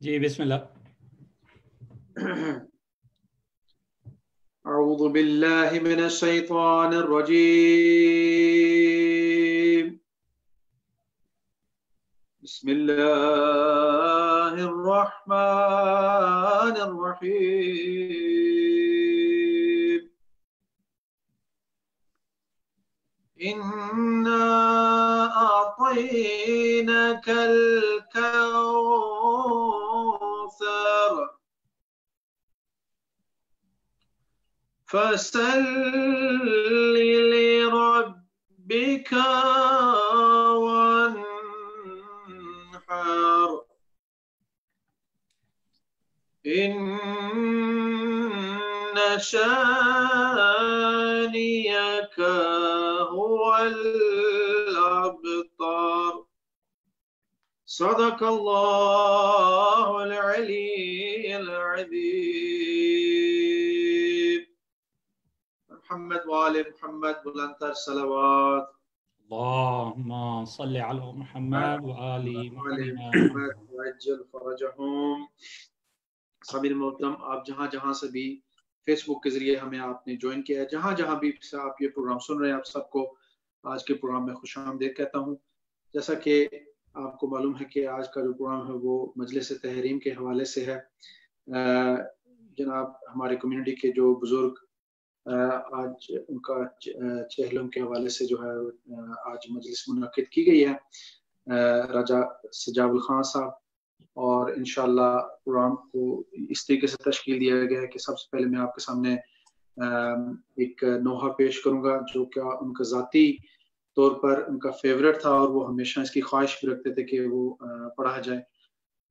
جی بسم اللہ. اعوذ باللہ من الشیطان الرجیم. بسم اللہ الرحمن الرحیم. اِنَّا أعطيناك الكوثر فصل لربك وانحر إن شانئك هو الأبتر. صدق الله العلي العظيم. محمد وآل محمد بلندتر صلوات. اللهم صل على محمد وآل محمد وعجل فرجهم. سامعین محترم، آپ جہاں جہاں سے بھی فیس بک کے ذریعے ہمیں آپ نے جوائن کیا ہے، جہاں جہاں بھی سے آپ یہ پروگرام سن رہے ہیں، آپ سب کو آج کے پروگرام میں خوش آمدید کہتا ہوں. جیسا کہ آپ کو معلوم ہے کہ آج کا جو پروگرام ہے وہ مجلس تحریم کے حوالے سے ہے. جناب ہمارے کمیونٹی کے جو بزرگ آج ان کا چہلم کے حوالے سے جو ہے آج مجلس منعقد کی گئی ہے، راجہ سجاب الخان صاحب، اور انشاءاللہ پروگرام کو اس طریقے سے تشکیل دیا گیا ہے کہ سب سے پہلے میں آپ کے سامنے ایک نوحہ پیش کروں گا جو کہ ان کا ذاتی طور پر ان کا فیورٹ تھا، اور وہ ہمیشہ اس کی خواہش بھی رکھتے تھے کہ وہ پڑھا جائے.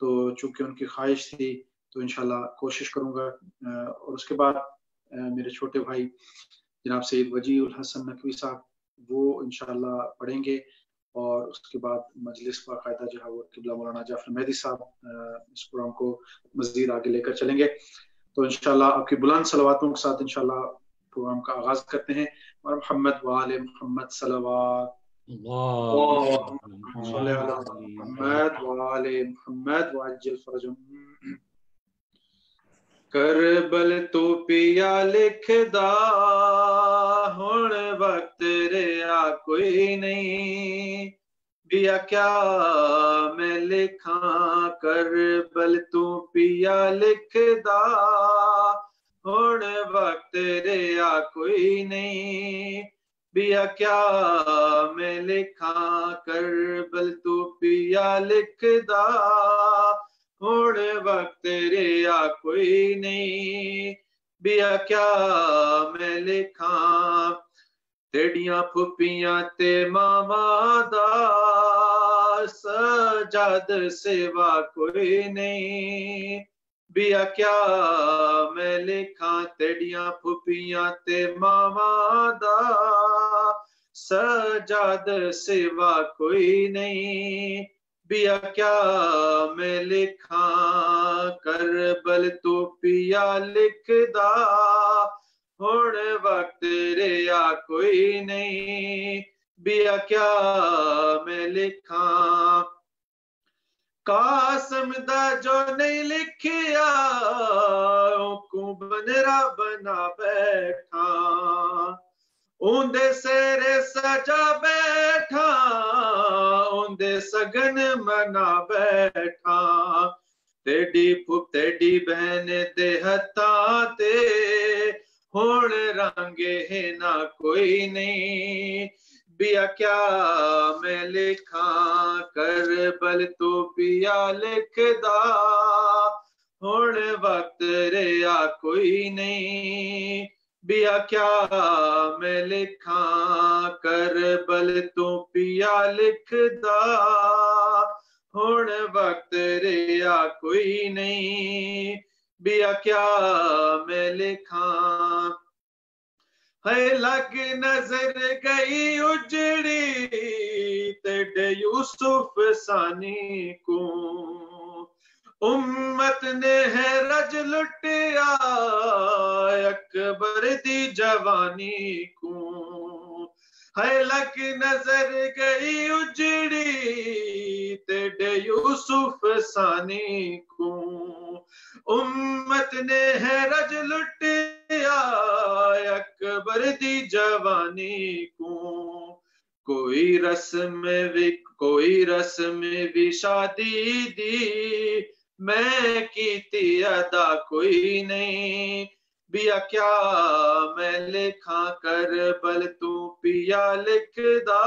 تو چونکہ ان کی خواہش تھی تو انشاءاللہ کوشش کروں گا. اور اس کے بعد میرے چھوٹے بھائی جناب سید وجیہ الحسن نقوی صاحب وہ انشاءاللہ پڑھیں گے، اور اس کے بعد مجلس باقاعدہ جو ہے وہ قبلہ مولانا جعفر مہدی صاحب اس پروگرام کو مزید آگے لے کر چلیں گے. تو انشاءاللہ آپ کی بلند صلواتوں کے ساتھ انشاءاللہ پروگرام کا آغاز کرتے ہیں. اور محمد وآل محمد صلوات. اللہم صلی علی محمد وآل محمد وعجل فرجهم. کربل تو پیا لکھدا ہن وقت رہا کوئی نہیں، بیا کیا میں لکھاں. کربل تو پیا لکھدا ہن وقت رہا کوئی نہیں، بیا کیا میں لکھاں. کربل تو پیا لکھدا ہن وقت رہا کوئی نہیں، بیا کیا میں لکھاں. تیڑیاں پھپیاں تے ماواں دا سجاد سوا کوئی نہیں، بیا کیا میں لکھاں. تیڑیاں پھپیاں تے ماواں دا سجاد سوا کوئی نہیں، بیا کیا میں لکھاں. کربل تو پیا لکھدا ہن وقت رہا کوئی نہیں، بیا کیا میں لکھاں. قاسم دا جو نہیں لکھیا کو بنرا بنا بیٹھا، اوندے سیرے سجا بیٹھا، اوندے سگن منا بیٹھا. تیڑی بہن دے ہتھاں تے ہن رنگے ہے نہ کوئی نہیں، بیا کیا میں لکھاں. کربل تو پیا لکھدا ہن وقت رہا کوئی نہیں، بیا کیا میں لکھاں. کربل تو پیا لکھدا ہن وقت رہا کوئی نہیں، بیا کیا میں لکھاں. ہے لگ نظر گئی اجڑی تیڈے یوسف ثانی کو، امت نے ہے رج لٹیا اکبر دی جوانی کو. ہے لگ نظر گئی اجڑی تیرے یوسف ثانی کو امت نے ہے رج لٹیا اکبر دی جوانی کو کوئی رسم بھی شادی دی میں کیتی ادا کوئی نہیں بیا کیا میں لکھاں کربل تو پیا لکھدا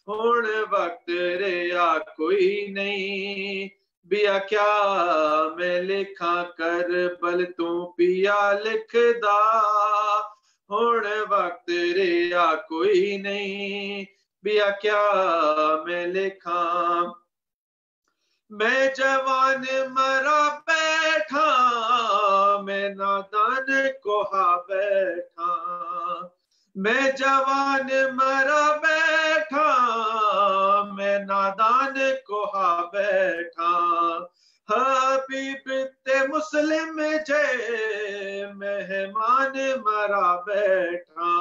ہن وقت رہیا کوئی نہیں بیا کیا میں لکھاں کربل تو پیا لکھدا ہن وقت رہیا کوئی نہیں بیا کیا میں لکھاں میں جوان مرا بیٹھا میں نادان کوہا بیٹھا میں جوان مرا بیٹھا میں نادان کوہا بیٹھا حبیب تے مسلم جے مہمان مرا بیٹھا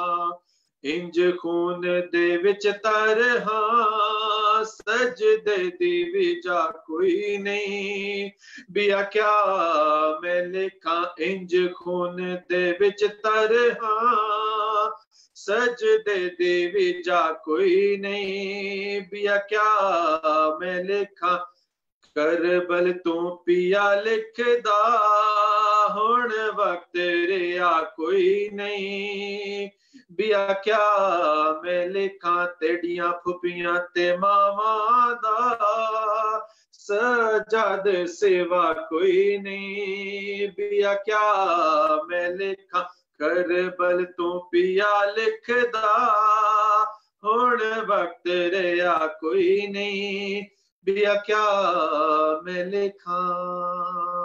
انج خون دے وچ ترہاں سجدے دی وجہ کوئی نہیں بیا کیا میں لکھاں انج خون دے وچ ترہاں سجدے دی وجہ کوئی نہیں بیا کیا میں لکھاں کربل تو پیا لکھدا ہن وقت رہیا کوئی نہیں بیا کیا میں لکھاں تیڑیاں پھپیاں تے ماواں دا سجاد سوا کوئی نہیں بیا کیا میں لکھاں کربل تو پیا لکھدا ہن وقت رہیا کوئی نہیں بیا کیا میں لکھاں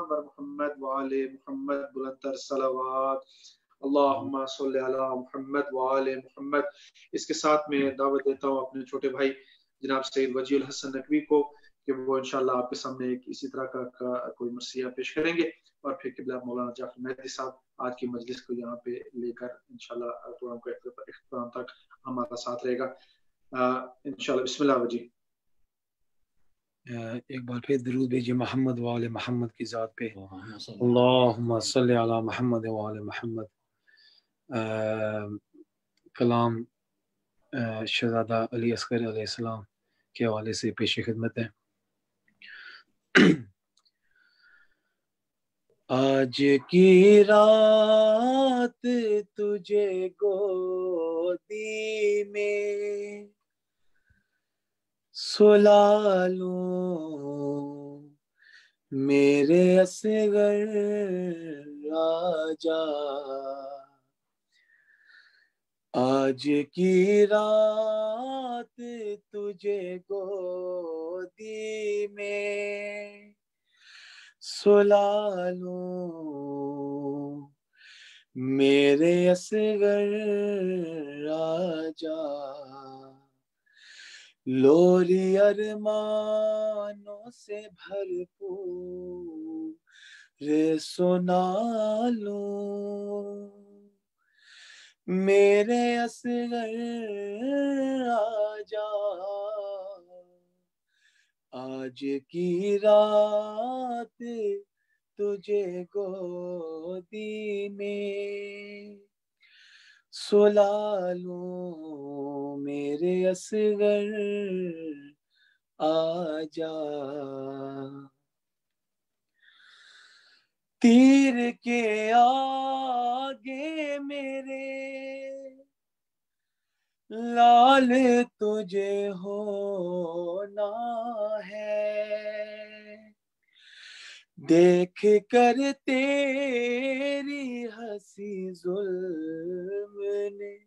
محمد وآل محمد بلندر صلوات اللہم صلی علی محمد وآل محمد اس کے ساتھ میں دعوت دیتا ہوں اپنے چھوٹے بھائی جناب سید وجیہ الحسن نقوی کو کہ وہ انشاءاللہ آپ کے سامنے ایک اسی طرح کا کوئی مرثیہ پیش کریں گے اور پھر قبلہ مولانا جعفر مہدی صاحب آج کی مجلس کو یہاں پہ لے کر انشاءاللہ پروگرام کو اختتام تک ہمارا ساتھ رہے گا انشاءاللہ بسم اللہ وجی ایک بار پھر درود بھیجیے محمد وآل محمد کی ذات پہ اللہم صلی علی محمد وآل محمد کلام شہزادہ علی اصغر علیہ السلام کے حوالے سے پیش خدمت ہے آج کی رات تجھے گودی میں سلا لوں میرے اصغر راجا آج کی رات تجھے گودی میں سلا لوں میرے اصغر راجا لوری ارمانوں سے بھرپور سنا لوں میرے اصغر راجا آج کی رات تجھے گودی میں سلا لوں میرے اصغر آجا تیر کے آگے میرے لال تجھے ہونا ہے دیکھ کر تیری ہنسی ظلم نے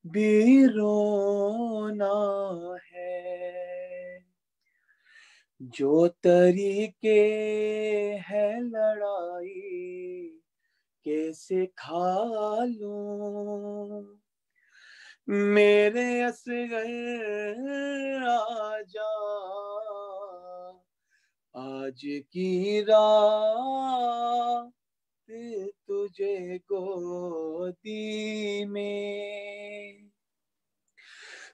بھی رونا ہے جو طریقے ہے لڑائی کیسے کھا لوں میرے اصغر آجا آج کی رات تجھے گودی میں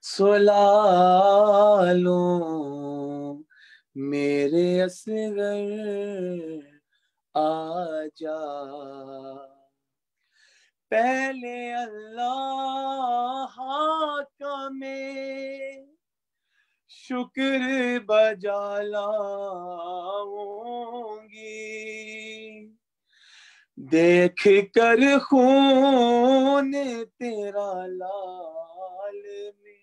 سلا لوں میرے اصغر آجا، پہلے اللہ کا میں شکر بجا لاؤں گی، دیکھ کر خون تیرا لال میں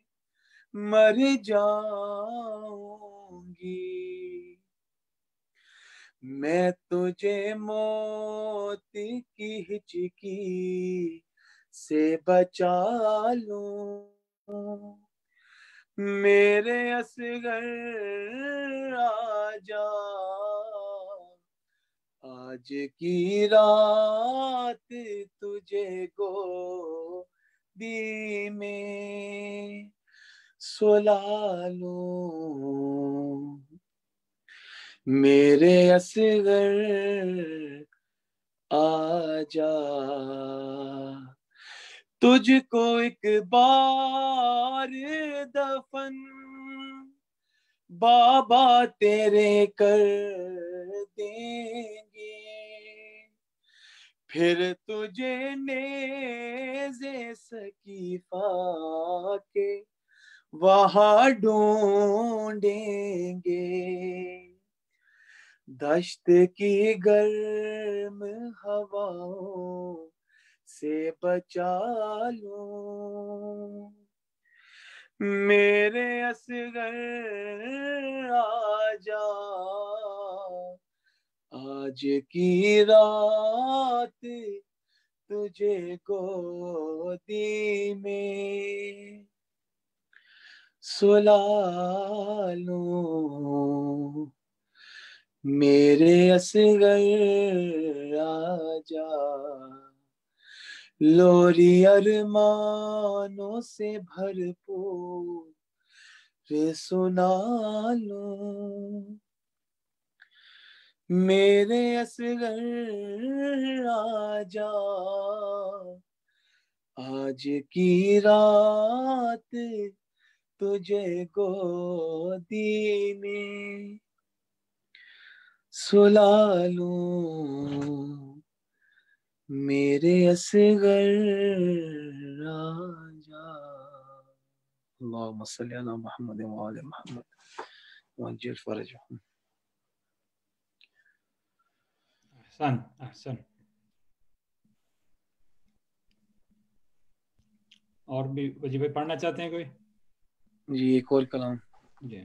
مر جاؤں گی، میں تجھے موت کی ہچکی سے بچا لوں، میرے اصغر آجا، آج کی رات تجھے گودی میں سلا لوں، میرے اصغر آجا، تجھ کو ایک بار دفن بابا تیرے کر دیں گے، پھر تجھے نیزے سقیفہ کے وہاں ڈھونڈیں گے، دشت کی گرم ہواؤں سے بچا لوں، میرے اصغر آجا، آج کی رات تجھے گودی میں سلا لوں، میرے اصغر آجا، لوری ارمانوں سے بھرپور سنا لوں، میرے اصغر آجا، آج کی رات تجھے گودی میں سلا لوں، میرے اصغر آجا، اللہم صلی علی محمد وآل محمد وعجل فرجهم۔ احسن احسن۔ اور بھی وظیفے پڑھنا چاہتے ہیں کوئی؟ جی ایک اور کلام جی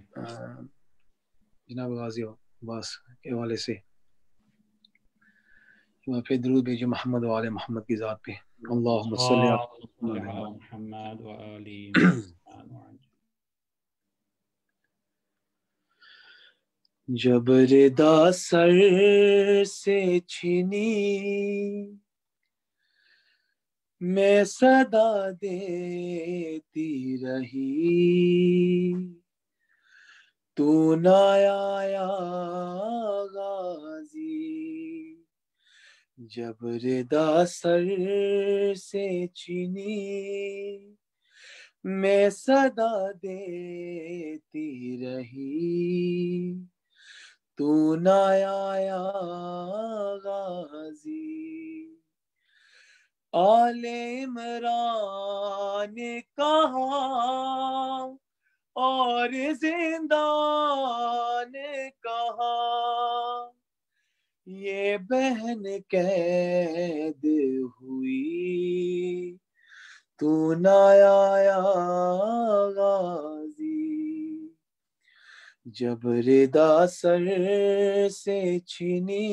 جناب غازی عباس کے حوالے سے، پھر درود بھیجیے محمد و آل محمد کی ذات پہ، اللہم صلی علی محمد وآل محمد۔ جب ردا سر سے چھنی میں صدا دیتی رہی، تو نہ آیا غازی، جب ردا سر سے چھنی میں صدا دیتی رہی، تو نہ آیا غازی، آل عمران نے کہا اور زندہ نے کہا، یہ بہن قید ہوئی، تو نہ آیا غازی، جب ردا سر سے چھنی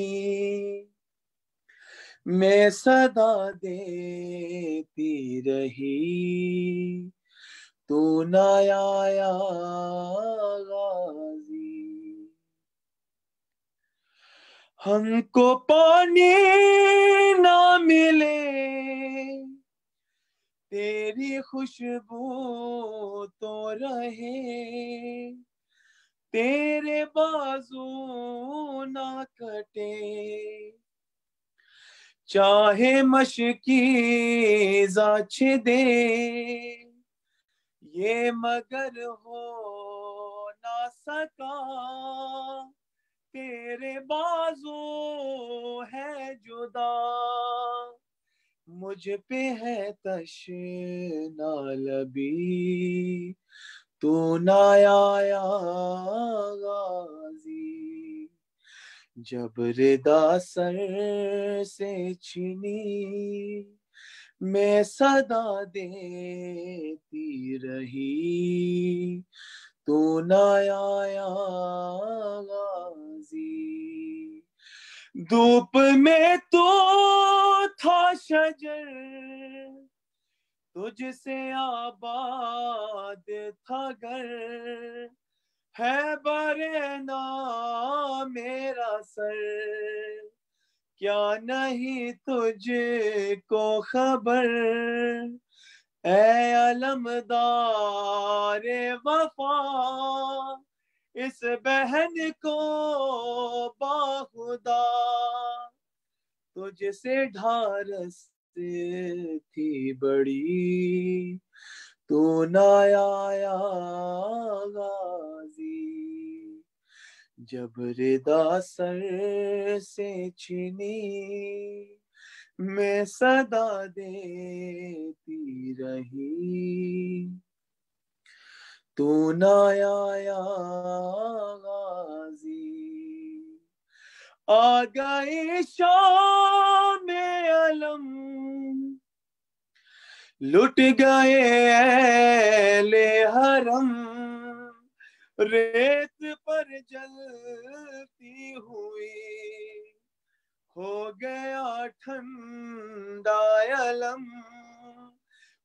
میں صدا دیتی رہی، تو نہ آیا غازی، ہم کو پانی نہ ملے تیری خوشبو تو رہے، تیرے بازو نہ کٹے، چاہے مشکیزہ چھدے، یہ مگر ہو نہ سکا تیرے بازو ہے جدا مجھ پہ ہے تشنا لبی تو نہ آیا غازی جب ردا سر سے چھنی میں صدا دیتی رہی تو نہ آیا غازی دھوپ میں تو تھا شجر تجھ سے آباد تھا گھر ہے برنا میرا سر کیا نہیں تجھ کو خبر اے علمدار وفا اس بہن کو باخدا تجھ سے ڈھارس تھی بڑی تو نہ آیا غازی جب ردا سر سے چھنی میں صدا دیتی رہی تو نہ آیا غازی آ گئے شام علم لٹ گئے اہل حرم ریت پر جلتی ہوئی ہو گیا ٹھنڈا علم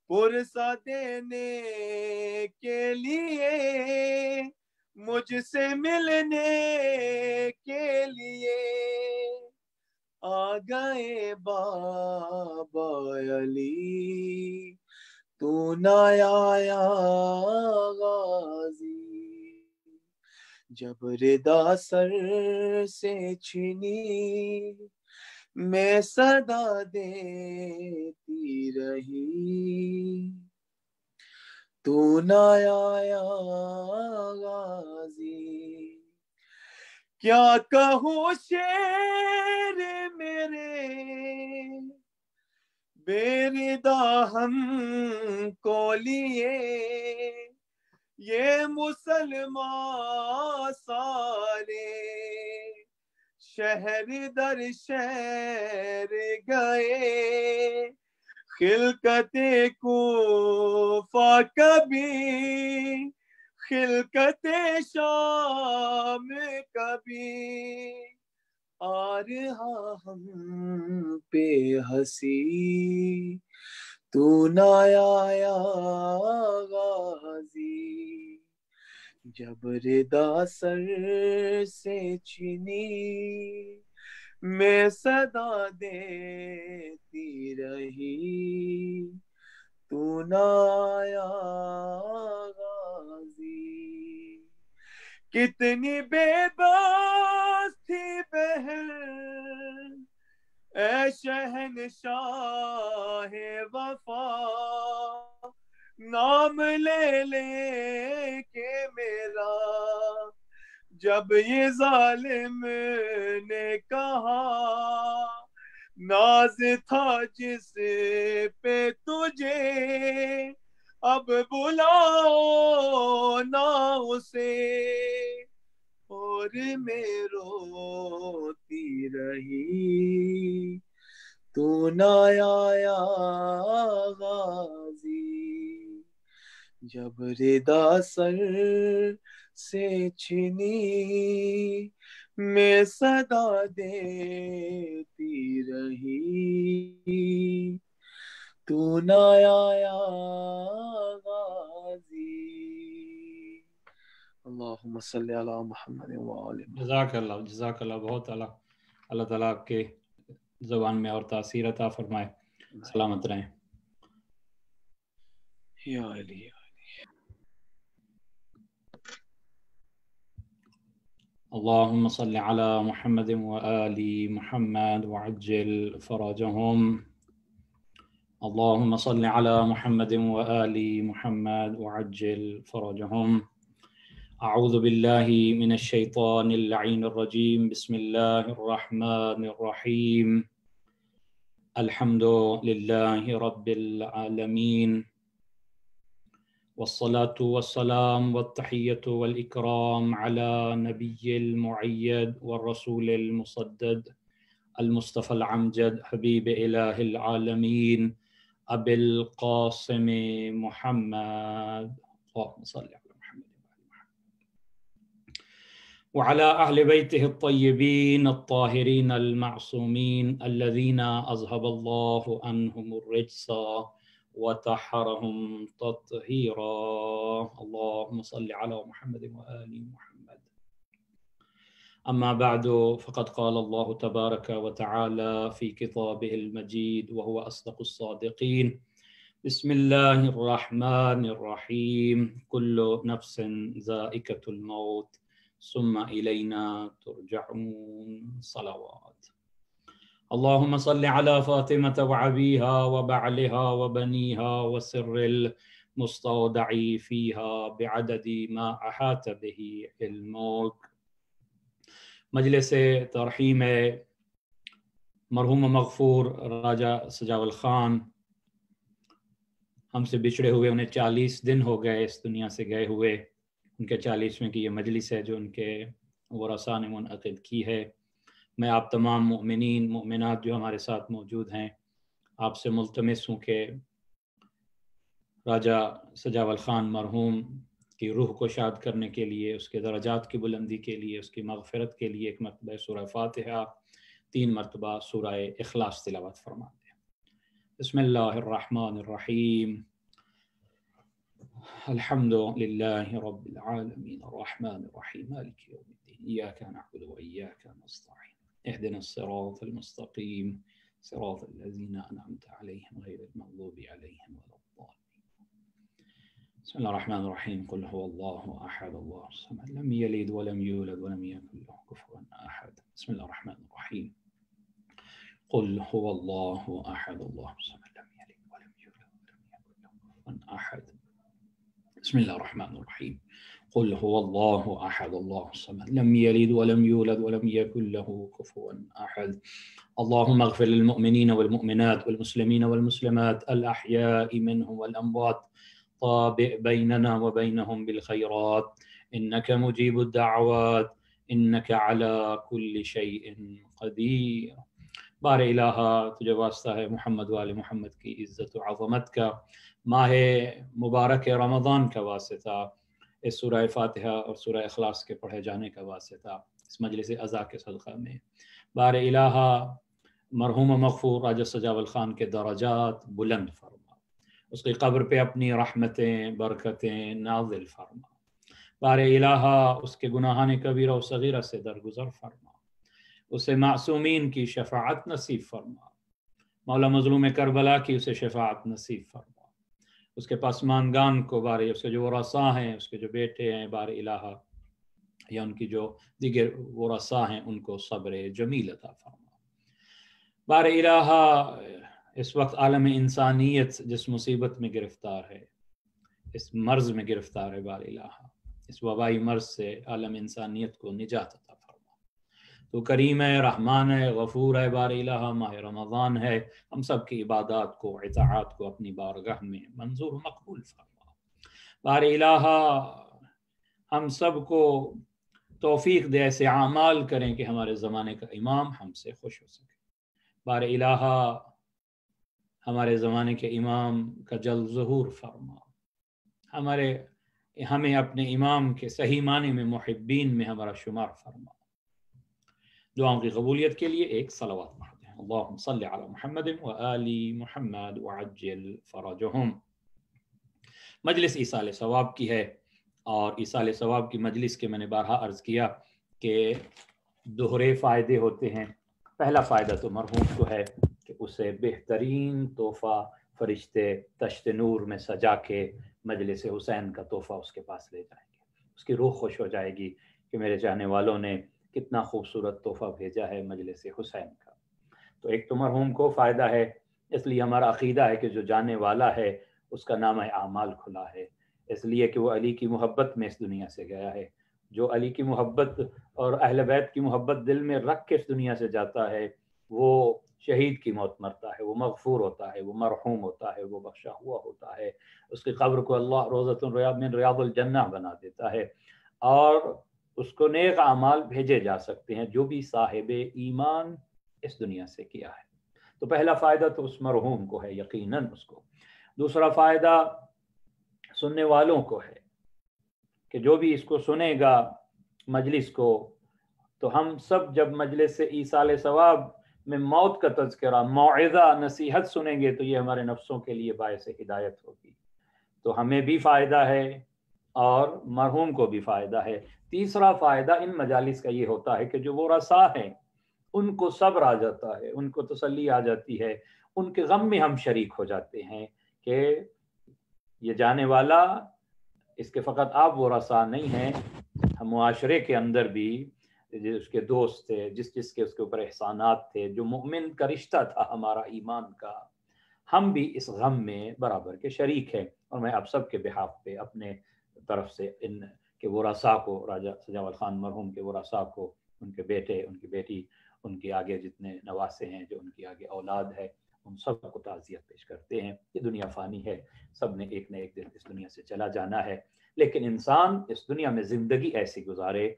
پرسہ دینے کے لیے مجھ سے ملنے کے لیے آ گئے بابا علی تو نہ آیا غازی جب ردا سر سے چھنی میں صدا دیتی رہی تو نہ آیا غازی کیا کہوں شعر میرے بے ردا ہم کو لیے یہ مسلمان سارے شہر در شہر گئے خلقت کوفہ کبھی خلقت شام کبھی آ رہا ہم پہ ہنسی تو نہ آیا غازی جب ردا سر سے چھنی میں صدا دیتی رہی تو نہ آیا غازی کتنی بے بس تھی بہن اے شہنشاہ وفا نام لے لے کے میرا جب یہ ظالم نے کہا ناز تھا جس پہ تجھے اب بلاؤ نہ اسے اور میں روتی رہی تو نہ آیا غازی جب ردا سر سے چھنی میں صدا دیتی رہی تو نہ آیا غازی اللہم صلی علی محمد وآل محمد جزاک اللہ بہت اللہ تعالیٰ آپ کے زبان میں اور تاثیر عطا فرمائے سلامت رہیں یا علی اللهم صل على محمد وآل محمد وعجل فرجهم اللهم صل على محمد وآل محمد وعجل فرجهم. أعوذ بالله من الشيطان اللعين الرجيم. بسم الله الرحمن الرحيم. الحمد لله رب العالمين، والصلاة والسلام والتحية والإكرام على نبي المعيد والرسول المصدد المصطفى العمجد حبيب إله العالمين أبي القاسم محمد. اللهم صل على محمد وعلى أهل بيته الطيبين الطاهرين المعصومين الذين أذهب الله عنهم الرجس وطهرهم تطهيرا. اللهم صل على محمد وآل محمد. أما بعد، فقد قال الله تبارك وتعالى في كتابه المجيد وهو أصدق الصادقين. بسم الله الرحمن الرحيم. كل نفس ذائقة الموت ثم إلينا ترجعون. صلوات. اللهم صل على فاطمة وعبيها وبعلها وبنيها وسر المستودع فيها بعدد ما أحاط به علمك. مجلس ترحیم مرحوم مغفور راجہ سجاول خان ہم سے بچھڑے ہوئے، انہیں 40 دن ہو گئے اس دنیا سے گئے ہوئے. ان کے 40ویں کی یہ مجلس ہے جو ان کے ورثاء نے منعقد کی ہے. میں آپ تمام مؤمنین مؤمنات جو ہمارے ساتھ موجود ہیں آپ سے ملتمس ہوں کہ راجہ سجاول خان مرحوم کی روح کو شاد کرنے کے لیے، اس کے درجات کی بلندی کے لیے، اس کی مغفرت کے لیے ایک مرتبہ سورہ فاتحہ، 3 مرتبہ سورہ اخلاص تلاوت فرما دیں. بسم اللہ الرحمن الرحیم. الحمد للہ رب العالمین الرحمن الرحیم مالک یوم الدین ایاک نعبد و ایاک نستعین اهدنا الصراط المستقیم صراط الذین انعمت علیہم غیر المغضوب علیہم ولا الضالین. بسم الله الرحمن الرحيم. قل هو الله أحد الله الصمد لم يلد ولم يولد ولم يكن له كفوا أحد. بسم الله الرحمن الرحيم. قل هو الله أحد الله الصمد لم يلد ولم يولد ولم يكن له كفوا أحد. بسم الله الرحمن الرحيم. قل هو الله أحد الله الصمد لم يلد ولم يولد ولم يكن له كفوا أحد. اللهم اغفر للمؤمنين والمؤمنات والمسلمين والمسلمات الأحياء منهم والأموات. طابع بيننا وبينهم بالخيرات إنك مجيب الدعوات إنك على كل شيء قدير. بار الہ تجھے واسطہ ہے محمد وآل محمد کی عزت و عظمت کا، ماہ مبارک رمضان کا واسطہ، اس سورہ فاتحہ اور سورہ اخلاص کے پڑھے جانے کا واسطہ، اس مجلس عزا کے صدقہ میں بار الہ مرحوم مغفور راجہ سجاول خان کے درجات بلند فرما، اس کی قبر پہ اپنی رحمتیں برکتیں نازل فرما. بار الہ اس کے گناہان کبیرہ و صغیرہ سے درگزر فرما، اسے معصومین کی شفاعت نصیب فرما. مولا مظلوم کربلا کی اسے شفاعت نصیب فرما. اس کے پسماندگان کو بار، اس کے جو ورثاء ہیں، اس کے جو بیٹے ہیں بار الہ یا ان کی جو دیگر ورثاء ہیں ان کو صبر جمیل عطا فرما. بار الہ اس وقت عالم انسانیت جس مصیبت میں گرفتار ہے، اس مرض میں گرفتار ہے، بار الہ اس وبائی مرض سے عالم انسانیت کو نجات عطا فرما. تو کریم ہے، رحمان ہے، غفور ہے. بار الہ ماہ رمضان ہے، ہم سب کی عبادات کو اطاعات کو اپنی بارگاہ میں منظور و مقبول فرما. بار الہ ہم سب کو توفیق دے ایسے اعمال کریں کہ ہمارے زمانے کا امام ہم سے خوش ہو سکے. بار الہ ہمارے زمانے کے امام کا جلد ظہور فرما. ہمیں اپنے امام کے صحیح معنی میں محبین میں ہمارا شمار فرما. دعاؤں کی قبولیت کے لیے ایک صلوات پڑھتے ہیں. اللہم صلی علی محمد و آل محمد وعجل فرجہم. مجلس ایصال ثواب کی ہے، اور ایصال ثواب کی مجلس کے میں نے بارہا عرض کیا کہ دوہرے فائدے ہوتے ہیں. پہلا فائدہ تو مرحوم کو ہے کہ اسے بہترین تحفہ فرشتے تشت نور میں سجا کے مجلس حسین کا تحفہ اس کے پاس لے جائیں گے. اس کی روح خوش ہو جائے گی کہ میرے چاہنے والوں نے کتنا خوبصورت تحفہ بھیجا ہے مجلس حسین کا. تو ایک تو مرحوم کو فائدہ ہے اس لیے ہمارا عقیدہ ہے کہ جو جانے والا ہے اس کا نامہ اعمال کھلا ہے، اس لیے کہ وہ علی کی محبت میں اس دنیا سے گیا ہے۔ جو علی کی محبت اور اہل بیت کی محبت دل میں رکھ کے اس دنیا سے جاتا ہے وہ شہید کی موت مرتا ہے، وہ مغفور ہوتا ہے، وہ مرحوم ہوتا ہے، وہ بخشا ہوا ہوتا ہے۔ اس کی قبر کو اللہ روضۃ من ریاض الجنہ بنا دیتا ہے، اور اس کو نیک اعمال بھیجے جا سکتے ہیں جو بھی صاحب ایمان اس دنیا سے کیا ہے۔ تو پہلا فائدہ تو اس مرحوم کو ہے یقیناً اس کو۔ دوسرا فائدہ سننے والوں کو ہے کہ جو بھی اس کو سنے گا مجلس کو، تو ہم سب جب مجلس سے ایصال ثواب میں موت کا تذکرہ، موعظہ، نصیحت سنیں گے تو یہ ہمارے نفسوں کے لیے باعث ہدایت ہوگی، تو ہمیں بھی فائدہ ہے اور مرحوم کو بھی فائدہ ہے۔ تیسرا فائدہ ان مجالس کا یہ ہوتا ہے کہ جو وہ رسا ہیں ان کو صبر آ جاتا ہے، ان کو تسلی آ جاتی ہے، ان کے غم میں ہم شریک ہو جاتے ہیں کہ یہ جانے والا، اس کے فقط آپ وہ رسا نہیں ہیں، ہم معاشرے کے اندر بھی اس کے دوست تھے، جس کے اس کے اوپر احسانات تھے، جو مومن کا رشتہ تھا ہمارا ایمان کا، ہم بھی اس غم میں برابر کے شریک ہیں۔ اور میں آپ سب کے بحاف پہ اپنے طرف سے ان کے ورثاء کو، راجہ سجاول خان مرحوم کے ورثاء کو، ان کے بیٹے، ان کی بیٹی، ان کے آگے جتنے نواسے ہیں، جو ان کی آگے اولاد ہے، ان سب کو تعزیت پیش کرتے ہیں۔ یہ دنیا فانی ہے، سب نے ایک نہ ایک دن اس دنیا سے چلا جانا ہے، لیکن انسان اس دنیا میں زندگی ایسی گزارے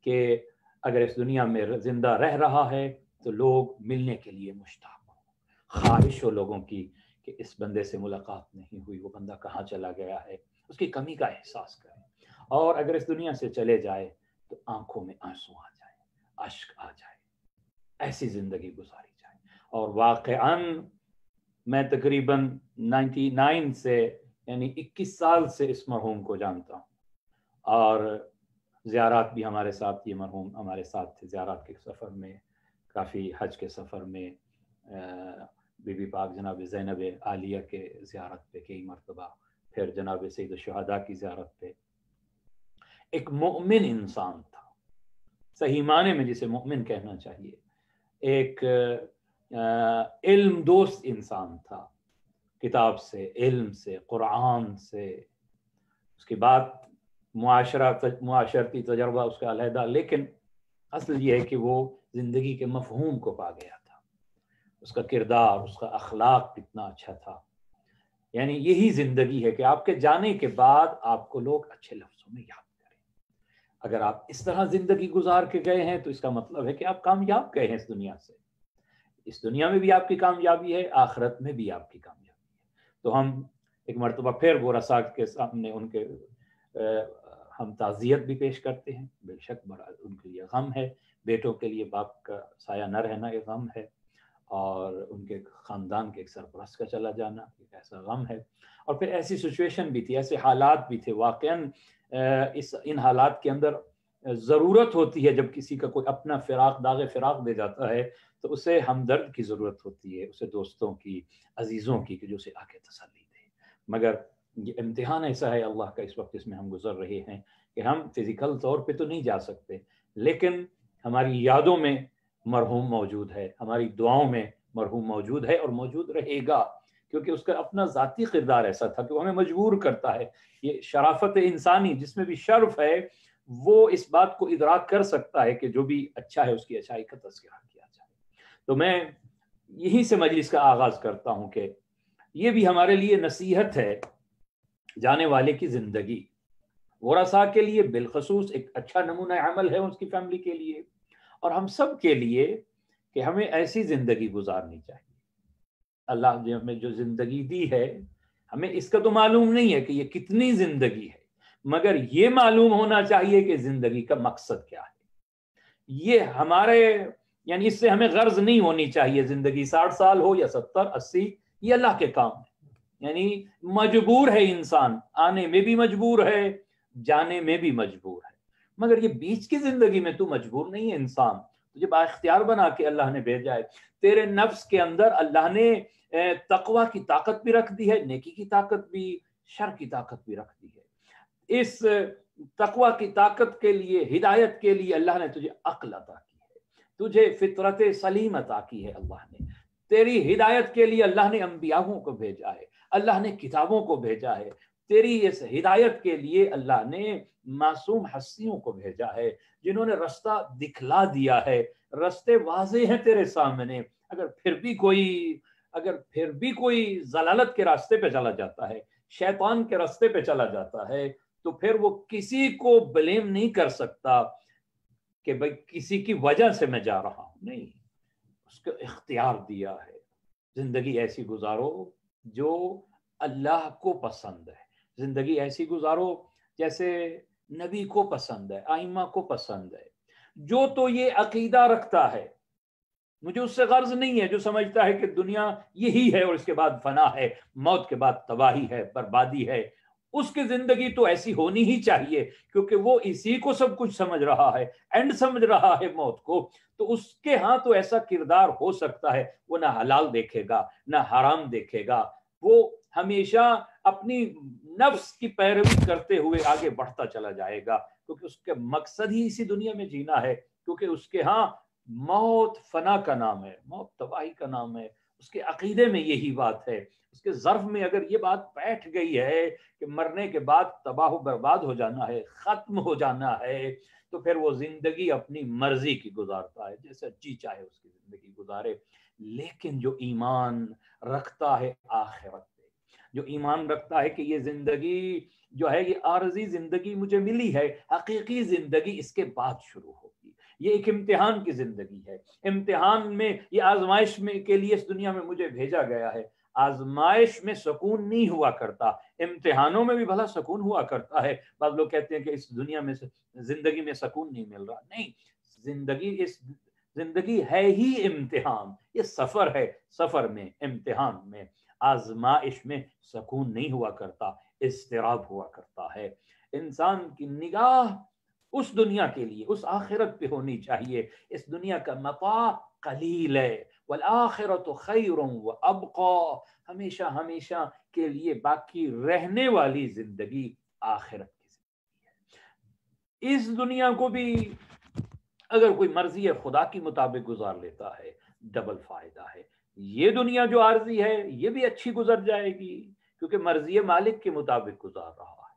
کہ اگر اس دنیا میں زندہ رہ رہا ہے تو لوگ ملنے کے لیے مشتاق ہوں، خواہش ہو لوگوں کی کہ اس بندے سے ملاقات نہیں ہوئی، وہ بندہ کہاں چلا گیا ہے، اس کی کمی کا احساس کریں، اور اگر اس دنیا سے چلے جائے تو آنکھوں میں آنسو آ جائے، اشک آ جائے، ایسی زندگی گزاری جائے۔ اور واقعاً میں تقریباً 99 سے یعنی 21 سال سے اس مرحوم کو جانتا ہوں، اور زیارات بھی ہمارے ساتھ، یہ مرحوم ہمارے ساتھ تھے زیارات کے سفر میں، کافی حج کے سفر میں، بی بی پاک جناب زینب عالیہ کے زیارت پہ کئی مرتبہ، پھر جناب سید الشہداء کی زیارت پہ۔ ایک مومن انسان تھا، صحیح معنی میں جسے مومن کہنا چاہیے، ایک علم دوست انسان تھا، کتاب سے، علم سے، قرآن سے۔ اس کے بعد معاشرتی تجربہ اس کا علیحدہ، لیکن اصل یہ ہے کہ وہ زندگی کے مفہوم کو پا گیا تھا، اس کا کردار، اس کا اخلاق کتنا اچھا تھا۔ یعنی یہی زندگی ہے کہ آپ کے جانے کے بعد آپ کو لوگ اچھے لفظوں میں یاد کریں۔ اگر آپ اس طرح زندگی گزار کے گئے ہیں تو اس کا مطلب ہے کہ آپ کامیاب گئے ہیں اس دنیا سے، اس دنیا میں بھی آپ کی کامیابی ہے، آخرت میں بھی آپ کی کامیابی ہے۔ تو ہم ایک مرتبہ پھر وہ رسا کے سامنے ان کے ہم تعزیت بھی پیش کرتے ہیں، بے شک بڑا ان کے لیے غم ہے، بیٹوں کے لیے باپ کا سایہ نہ رہنا ایک غم ہے، اور ان کے خاندان کے ایک سرپرست کا چلا جانا ایک ایسا غم ہے۔ اور پھر ایسی سچویشن بھی تھی، ایسے حالات بھی تھے، واقعاً ان حالات کے اندر ضرورت ہوتی ہے، جب کسی کا کوئی اپنا فراق، داغ فراق دے جاتا ہے تو اسے ہمدرد کی ضرورت ہوتی ہے، اسے دوستوں کی، عزیزوں کی، کہ جو اسے آ کے تسلی دے۔ مگر یہ امتحان ایسا ہے اللہ کا اس وقت اس میں ہم گزر رہے ہیں کہ ہم فزیکل طور پہ تو نہیں جا سکتے، لیکن ہماری یادوں میں مرحوم موجود ہے، ہماری دعاؤں میں مرحوم موجود ہے اور موجود رہے گا، کیونکہ اس کا اپنا ذاتی کردار ایسا تھا کہ وہ ہمیں مجبور کرتا ہے۔ یہ شرافت انسانی جس میں بھی شرف ہے، وہ اس بات کو ادراک کر سکتا ہے کہ جو بھی اچھا ہے اس کی اچھائی کا تذکرہ کیا جائے۔ تو میں یہیں سے مجلس کا آغاز کرتا ہوں کہ یہ بھی ہمارے لیے نصیحت ہے، جانے والے کی زندگی ورثاء کے لیے بالخصوص ایک اچھا نمونہ عمل ہے، اس کی فیملی کے لیے اور ہم سب کے لیے، کہ ہمیں ایسی زندگی گزارنی چاہیے۔ اللہ نے ہمیں جو زندگی دی ہے، ہمیں اس کا تو معلوم نہیں ہے کہ یہ کتنی زندگی ہے، مگر یہ معلوم ہونا چاہیے کہ زندگی کا مقصد کیا ہے۔ یہ ہمارے یعنی اس سے ہمیں غرض نہیں ہونی چاہیے زندگی 60 سال ہو یا 70 80، یہ اللہ کے کام ہے۔ یعنی مجبور ہے انسان، آنے میں بھی مجبور ہے، جانے میں بھی مجبور ہے، مگر یہ بیچ کی زندگی میں تو مجبور نہیں ہے انسان، تجھے بااختیار بنا کے اللہ نے بھیجا ہے۔ تیرے نفس کے اندر اللہ نے تقوی کی طاقت بھی رکھ دی ہے، نیکی کی طاقت بھی، شر کی طاقت بھی رکھ دی ہے۔ اس تقوی کی طاقت کے لیے، ہدایت کے لیے اللہ نے تجھے عقل عطا کی ہے، تجھے فطرت سلیم عطا کی ہے اللہ نے، تیری ہدایت کے لیے اللہ نے انبیاءوں کو بھیجا ہے، اللہ نے کتابوں کو بھیجا ہے، تیری اس ہدایت کے لیے اللہ نے معصوم ہستیوں کو بھیجا ہے جنہوں نے رستہ دکھلا دیا ہے، رستے واضح ہیں تیرے سامنے۔ اگر پھر بھی کوئی ضلالت کے راستے پہ چلا جاتا ہے، شیطان کے راستے پہ چلا جاتا ہے، تو پھر وہ کسی کو بلیم نہیں کر سکتا کہ بھئی کسی کی وجہ سے میں جا رہا ہوں، نہیں، اس کو اختیار دیا ہے۔ زندگی ایسی گزارو جو اللہ کو پسند ہے، زندگی ایسی گزارو جیسے نبی کو پسند ہے، ائمہ کو پسند ہے۔ جو تو یہ عقیدہ رکھتا ہے، مجھے اس سے غرض نہیں ہے، جو سمجھتا ہے کہ دنیا یہی ہے اور اس کے بعد فنا ہے، موت کے بعد تباہی ہے، بربادی ہے، اس کی زندگی تو ایسی ہونی ہی چاہیے، کیونکہ وہ اسی کو سب کچھ سمجھ رہا ہے، اینڈ سمجھ رہا ہے موت کو، تو اس کے ہاں تو ایسا کردار ہو سکتا ہے، وہ نہ حلال دیکھے گا نہ حرام دیکھے گا، وہ ہمیشہ اپنی نفس کی پیروی کرتے ہوئے آگے بڑھتا چلا جائے گا، کیونکہ اس کے مقصد ہی اسی دنیا میں جینا ہے، کیونکہ اس کے ہاں موت فنا کا نام ہے، موت تباہی کا نام ہے، اس کے عقیدے میں یہی بات ہے، اس کے ظرف میں اگر یہ بات بیٹھ گئی ہے کہ مرنے کے بعد تباہ و برباد ہو جانا ہے، ختم ہو جانا ہے، تو پھر وہ زندگی اپنی مرضی کی گزارتا ہے، جیسے جی چاہے اس کی زندگی گزارے۔ لیکن جو ایمان رکھتا ہے آخرت پہ، جو ایمان رکھتا ہے کہ یہ زندگی جو ہے یہ عارضی زندگی مجھے ملی ہے، حقیقی زندگی اس کے بعد شروع ہوگی، یہ ایک امتحان کی زندگی ہے، امتحان میں یہ آزمائش میں کے لیے اس دنیا میں مجھے بھیجا گیا ہے، آزمائش میں سکون نہیں ہوا کرتا، امتحانوں میں بھی بھلا سکون ہوا کرتا ہے۔ بعض لوگ کہتے ہیں کہ اس دنیا میں زندگی میں سکون نہیں مل رہا، نہیں، زندگی ہے ہی امتحان، یہ سفر ہے، سفر میں، امتحان میں، آزمائش میں سکون نہیں ہوا کرتا، اضطراب ہوا کرتا ہے۔ انسان کی نگاہ اس دنیا کے لیے، اس آخرت پہ ہونی چاہیے، اس دنیا کا متاع قلیل ہے، والآخرت خیر وابقی، ہمیشہ ہمیشہ کے لیے باقی رہنے والی زندگی آخرت کی زندگی ہے۔ اس دنیا کو بھی اگر کوئی مرضی خدا کی مطابق گزار لیتا ہے ڈبل فائدہ ہے، یہ دنیا جو عارضی ہے یہ بھی اچھی گزر جائے گی، کیونکہ مرضی مالک کے مطابق گزار رہا ہے۔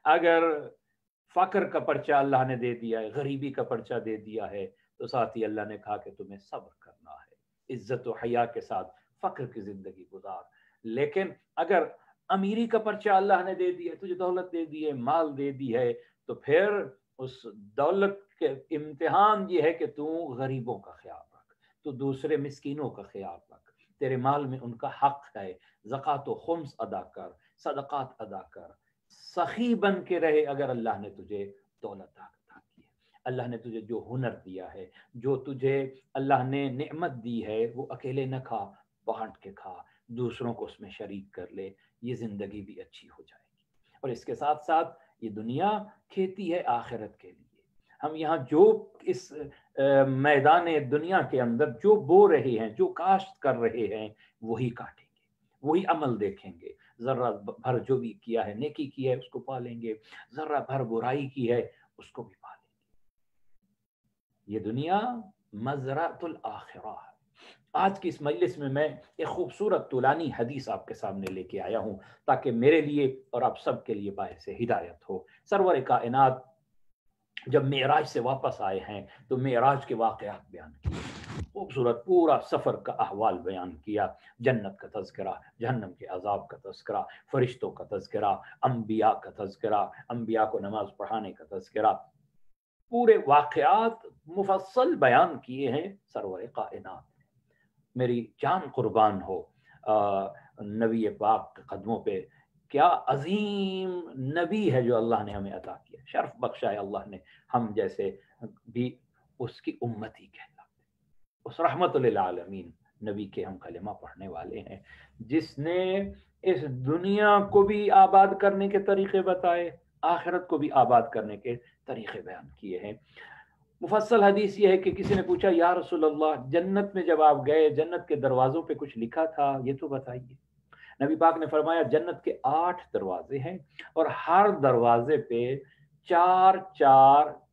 اگر فقر کا پرچہ اللہ نے دے دیا ہے، غریبی کا پرچہ دے دیا ہے، تو ساتھ ہی اللہ نے کہا کہ تمہیں صبر کرنا ہے، عزت و حیا کے ساتھ فقر کی زندگی گزار۔ لیکن اگر امیری کا پرچہ اللہ نے دے دیا ہے، تجھے دولت دے دی ہے، مال دے دی ہے، تو پھر اس دولت کے امتحان یہ ہے کہ تو غریبوں کا خیال رکھ، تو دوسرے مسکینوں کا خیال رکھ، تیرے مال میں ان کا حق ہے، زکوٰۃ و خمس ادا کر، صدقات ادا کر، سخی بن کے رہے۔ اگر اللہ نے تجھے دولت عطا کی ہے، اللہ نے تجھے جو ہنر دیا ہے، جو تجھے اللہ نے نعمت دی ہے، وہ اکیلے نہ کھا، بانٹ کے کھا، دوسروں کو اس میں شریک کر لے، یہ زندگی بھی اچھی ہو جائے گی۔ اور اس کے ساتھ ساتھ یہ دنیا کھیتی ہے آخرت کے لیے، ہم یہاں جو اس میدان دنیا کے اندر جو بو رہے ہیں، جو کاشت کر رہے ہیں، وہی کاٹیں گے، وہی عمل دیکھیں گے، ذرہ بھر جو بھی کیا ہے، نیکی کی ہے اس کو پالیں گے، ذرہ بھر برائی کی ہے اس کو بھی پالیں گے۔ یہ دنیا مزرعۃ الآخرہ ہے۔ آج کی اس مجلس میں ایک خوبصورت طولانی حدیث آپ کے سامنے لے کے آیا ہوں، تاکہ میرے لیے اور آپ سب کے لیے باعث ہدایت ہو۔ سرور کائنات جب معراج سے واپس آئے ہیں تو معراج کے واقعات بیان کیے، خوبصورت پورا سفر کا احوال بیان کیا، جنت کا تذکرہ، جہنم کے عذاب کا تذکرہ، فرشتوں کا تذکرہ، انبیاء کا تذکرہ، انبیاء کو نماز پڑھانے کا تذکرہ، پورے واقعات مفصل بیان کیے ہیں سرور کائنات۔ میری جان قربان ہو نبی پاک کے قدموں پہ، کیا عظیم نبی ہے جو اللہ نے ہمیں عطا کیا، شرف بخشا ہے اللہ نے، ہم جیسے بھی اس کی امتی کہلاتے، اس رحمت للعالمین نبی کے ہم کلمہ پڑھنے والے ہیں، جس نے اس دنیا کو بھی آباد کرنے کے طریقے بتائے، آخرت کو بھی آباد کرنے کے طریقے بیان کیے ہیں۔ مفصل حدیث یہ ہے کہ کسی نے پوچھا یا رسول اللہ، جنت میں جب آپ گئے، جنت کے دروازوں پہ کچھ لکھا تھا، یہ تو بتائیے۔ نبی پاک نے فرمایا جنت کے 8 دروازے ہیں، اور ہر دروازے پہ 4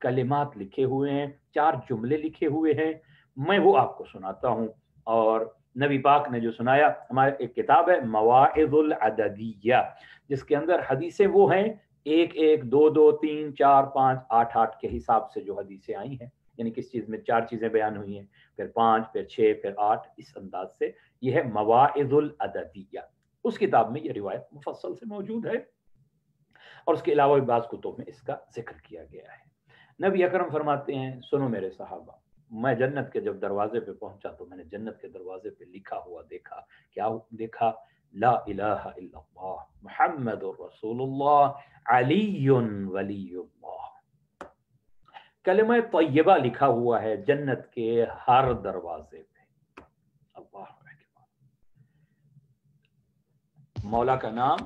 کلمات لکھے ہوئے ہیں، 4 جملے لکھے ہوئے ہیں، میں وہ آپ کو سناتا ہوں، اور نبی پاک نے جو سنایا. ہمارے ایک کتاب ہے مواعظ العددیہ، جس کے اندر حدیثیں وہ ہیں 1 1 2 2 3 4 5 8 8 کے حساب سے جو حدیثیں آئی ہیں، یعنی کس چیز میں 4 چیزیں بیان ہوئی ہیں، پھر 5 پھر 6 پھر 8، اس انداز سے. یہ ہے مواعظ العددیہ. اس کتاب میں یہ روایت مفصل سے موجود ہے، اور اس کے علاوہ بھی بعض کتب میں اس کا ذکر کیا گیا ہے. نبی اکرم فرماتے ہیں سنو میرے صحابہ، میں جنت کے جب دروازے پہ پہنچا تو میں نے جنت کے دروازے پہ لکھا ہوا دیکھا. کیا دیکھا؟ لا الہ الا اللہ محمد رسول اللہ علی ولی اللہ. کلمہ طیبہ لکھا ہوا ہے جنت کے ہر دروازے پہ. اللہ اکبر. مولا کا نام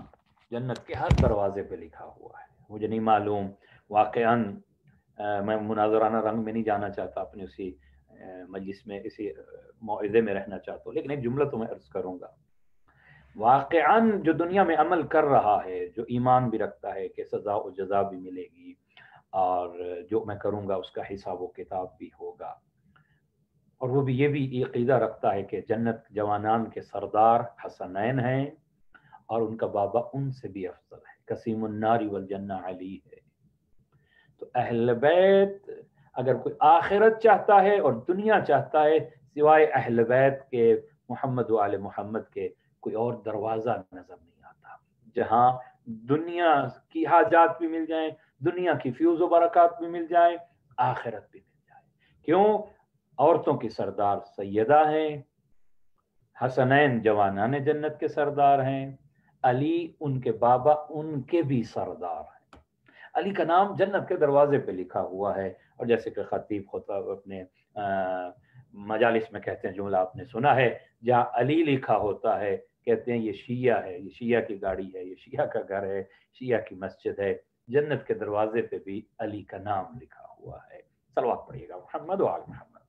جنت کے ہر دروازے پہ لکھا ہوا ہے. مجھے نہیں معلوم واقعاً، میں مناظرانہ رنگ میں نہیں جانا چاہتا، اپنے اسی مجلس میں اسی موعظے میں رہنا چاہتا ہوں، لیکن ایک جملہ تو میں عرض کروں گا. واقعاً جو دنیا میں عمل کر رہا ہے، جو ایمان بھی رکھتا ہے کہ سزا و جزا بھی ملے گی، اور جو میں کروں گا اس کا حساب و کتاب بھی ہوگا، اور وہ بھی یہ بھی عقیدہ رکھتا ہے کہ جنت جوانان کے سردار حسنین ہیں، اور ان کا بابا ان سے بھی افضل ہے. قسیم النار والجنہ علی ہے. تو اہل بیت اگر کوئی آخرت چاہتا ہے اور دنیا چاہتا ہے، سوائے اہل بیت کے محمد و آل محمد کے کوئی اور دروازہ نظر نہیں آتا جہاں دنیا کی حاجات بھی مل جائیں، دنیا کی فیوز و برکات بھی مل جائیں، آخرت بھی مل جائے. کیوں؟ عورتوں کی سردار سیدہ ہیں، حسنین جوانان جنت کے سردار ہیں، علی ان کے بابا ان کے بھی سردار ہیں. علی کا نام جنت کے دروازے پہ لکھا ہوا ہے. اور جیسے کہ خطیب خطب اپنے مجالس میں کہتے ہیں، جملہ آپ نے سنا ہے، جہاں علی لکھا ہوتا ہے کہتے ہیں یہ شیعہ ہے، یہ شیعہ کی گاڑی ہے، یہ شیعہ کا گھر ہے، شیعہ کی مسجد ہے. جنت کے دروازے پہ بھی علی کا نام لکھا ہوا ہے. صلوات پڑھیے گا محمد و آل محمد.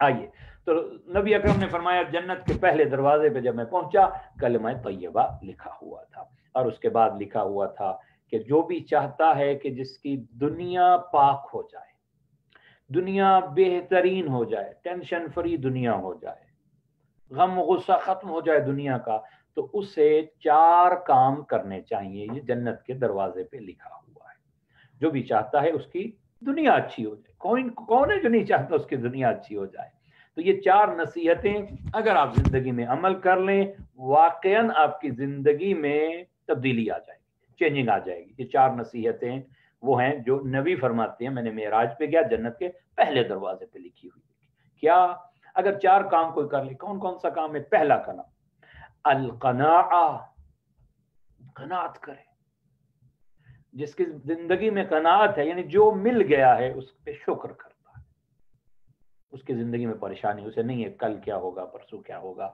آئیے، تو نبی اکرم نے فرمایا جنت کے پہلے دروازے پہ جب میں پہنچا کلمہ طیبہ لکھا ہوا تھا، اور اس کے بعد لکھا ہوا تھا کہ جو بھی چاہتا ہے کہ جس کی دنیا پاک ہو جائے، دنیا بہترین ہو جائے، ٹینشن فری دنیا ہو جائے، غم و غصہ ختم ہو جائے دنیا کا، تو اسے 4 کام کرنے چاہیے. یہ جنت کے دروازے پہ لکھا ہوا ہے. جو بھی چاہتا ہے اس کی دنیا اچھی ہو جائے. کون ہے جو نہیں چاہتا اس کی دنیا اچھی ہو جائے؟ تو یہ 4 نصیحتیں اگر آپ زندگی میں عمل کر لیں، واقعاً آپ کی زندگی میں تبدیلی آ جائے گی، چینجنگ آ جائے گی. یہ 4 نصیحتیں وہ ہیں جو نبی فرماتے ہیں. میں نے معراج پہ گیا، جنت کے پہلے دروازے پہ لکھی ہوئی. کیا؟ اگر 4 کام کوئی کر لے، کون سا کام ہے؟ پہلا کام القناعہ، قناعت کرے. جس کی زندگی میں قناعت ہے، یعنی جو مل گیا ہے اس پہ شکر کرتا ہے. اس کی زندگی میں پریشانی اسے نہیں ہے کل کیا ہوگا، پرسوں کیا ہوگا.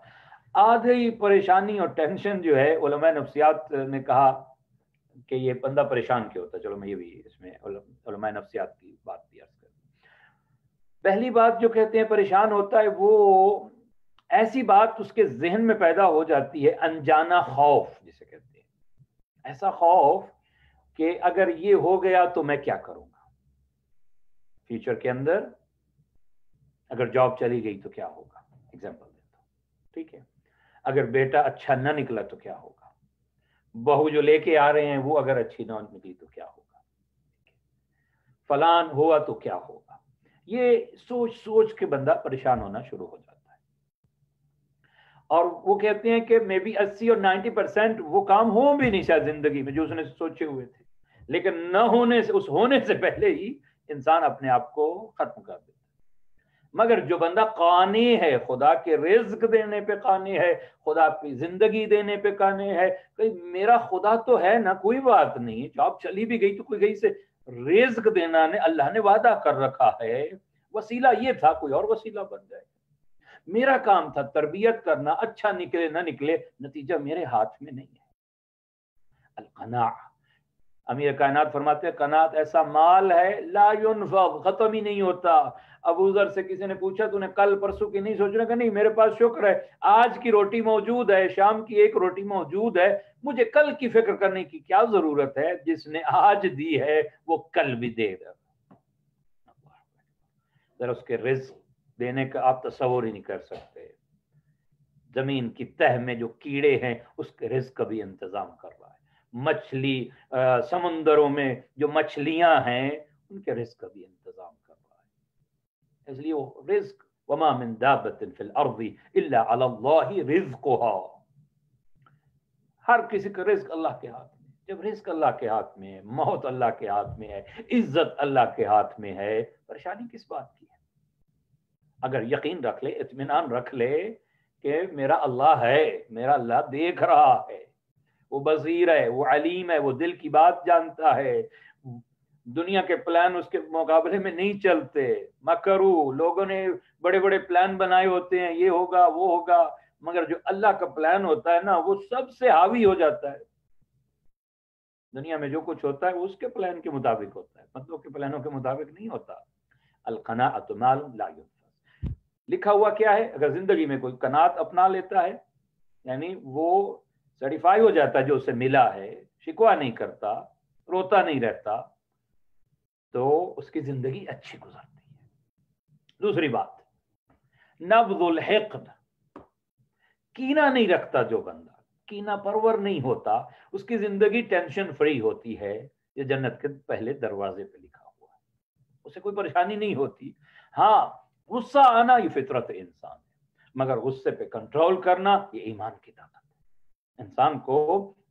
آدھی پریشانی اور ٹینشن جو ہے، علماء نفسیات نے کہا کہ یہ بندہ پریشان کیوں ہوتا ہے. چلو میں یہ بھی اس میں علماء نفسیات کی بات بھی عرض کروں. پہلی بات جو کہتے ہیں پریشان ہوتا ہے، وہ ایسی بات اس کے ذہن میں پیدا ہو جاتی ہے، انجانا خوف جسے کہتے ہیں. ایسا خوف کہ اگر یہ ہو گیا تو میں کیا کروں گا، فیوچر کے اندر اگر جاب چلی گئی تو کیا ہوگا. ایگزامپل دیتا ہوں، ٹھیک ہے. اگر بیٹا اچھا نہ نکلا تو کیا ہوگا، بہو جو لے کے آ رہے ہیں وہ اگر اچھی نہ نکلی تو کیا ہوگا، فلان ہوا تو کیا ہوگا. یہ سوچ سوچ کے بندہ پریشان ہونا شروع ہو جاتا ہے. اور وہ کہتے ہیں کہ میں بھی 80 اور 90% وہ کام ہو بھی نہیں شاید زندگی میں جو اس نے سوچے ہوئے تھے، لیکن نہ ہونے سے، اس ہونے سے پہلے ہی انسان اپنے آپ کو ختم کر دیتا. مگر جو بندہ قانی ہے، خدا کے رزق دینے پہ قانی ہے، خدا کی زندگی دینے پہ قانی ہے، کہ میرا خدا تو ہے نا، کوئی بات نہیں، جاب چلی بھی گئی تو کوئی گئی سے رزق دینا نے اللہ نے وعدہ کر رکھا ہے. وسیلہ یہ تھا، کوئی اور وسیلہ بن جائے. میرا کام تھا تربیت کرنا، اچھا نکلے نہ نکلے نتیجہ میرے ہاتھ میں نہیں ہے. القناع، امیر کائنات فرماتے ہیں قناعت ایسا مال ہے لا ينفق، ختم ہی نہیں ہوتا. ابو ذر سے کسی نے پوچھا تو نے کل پرسوں کی نہیں سوچنا؟ کہ نہیں، میرے پاس شکر ہے، آج کی روٹی موجود ہے، شام کی ایک روٹی موجود ہے، مجھے کل کی فکر کرنے کی کیا ضرورت ہے؟ جس نے آج دی ہے وہ کل بھی دے گا. ذرا اس کے رزق دینے کا آپ تصور ہی نہیں کر سکتے. زمین کی تہ میں جو کیڑے ہیں اس کے رزق کا بھی انتظام کر رہا ہے، مچھلی سمندروں میں جو مچھلیاں ہیں ان کے رزق کا بھی انتظام کر رہا ہے۔ اس لیے وہ رزق وما من دابۃ فی الارض الا علی اللہ رزقها، ہر کسی کا رزق اللہ کے ہاتھ میں۔ جب رزق اللہ کے ہاتھ میں ہے، موت اللہ کے ہاتھ میں ہے، عزت اللہ کے ہاتھ میں ہے، پریشانی کس بات کی ہے؟ اگر یقین رکھ لے، اطمینان رکھ لے کہ میرا اللہ ہے، میرا اللہ دیکھ رہا ہے، وہ بصیر ہے، وہ علیم ہے، وہ دل کی بات جانتا ہے، دنیا کے پلان اس کے مقابلے میں نہیں چلتے۔ مکرو، لوگوں نے بڑے بڑے پلان بنائے ہوتے ہیں، یہ ہوگا وہ ہوگا، مگر جو اللہ کا پلان ہوتا ہے نا وہ سب سے حاوی ہو جاتا ہے۔ دنیا میں جو کچھ ہوتا ہے وہ اس کے پلان کے مطابق ہوتا ہے، بندوں کے پلانوں کے مطابق نہیں ہوتا۔ القناعۃ مال لا ينفذ، لکھا ہوا کیا ہے؟ اگر زندگی میں کوئی قناعت اپنا لیتا ہے، یعنی وہ سیٹیفائی ہو جاتا ہے جو اسے ملا ہے، شکوہ نہیں کرتا، روتا نہیں رہتا، تو اس کی زندگی اچھی گزرتی ہے۔ دوسری بات، نبض الحقد، کینہ نہیں رکھتا جو بندہ، کینہ پرور نہیں ہوتا، اس کی زندگی ٹینشن فری ہوتی ہے۔ یہ جنت کے پہلے دروازے پہ لکھا ہوا ہے، اسے کوئی پریشانی نہیں ہوتی۔ ہاں، غصہ آنا یہ فطرت انسان ہے، مگر غصے پہ کنٹرول کرنا یہ ایمان کی طاقت ہے۔ انسان کو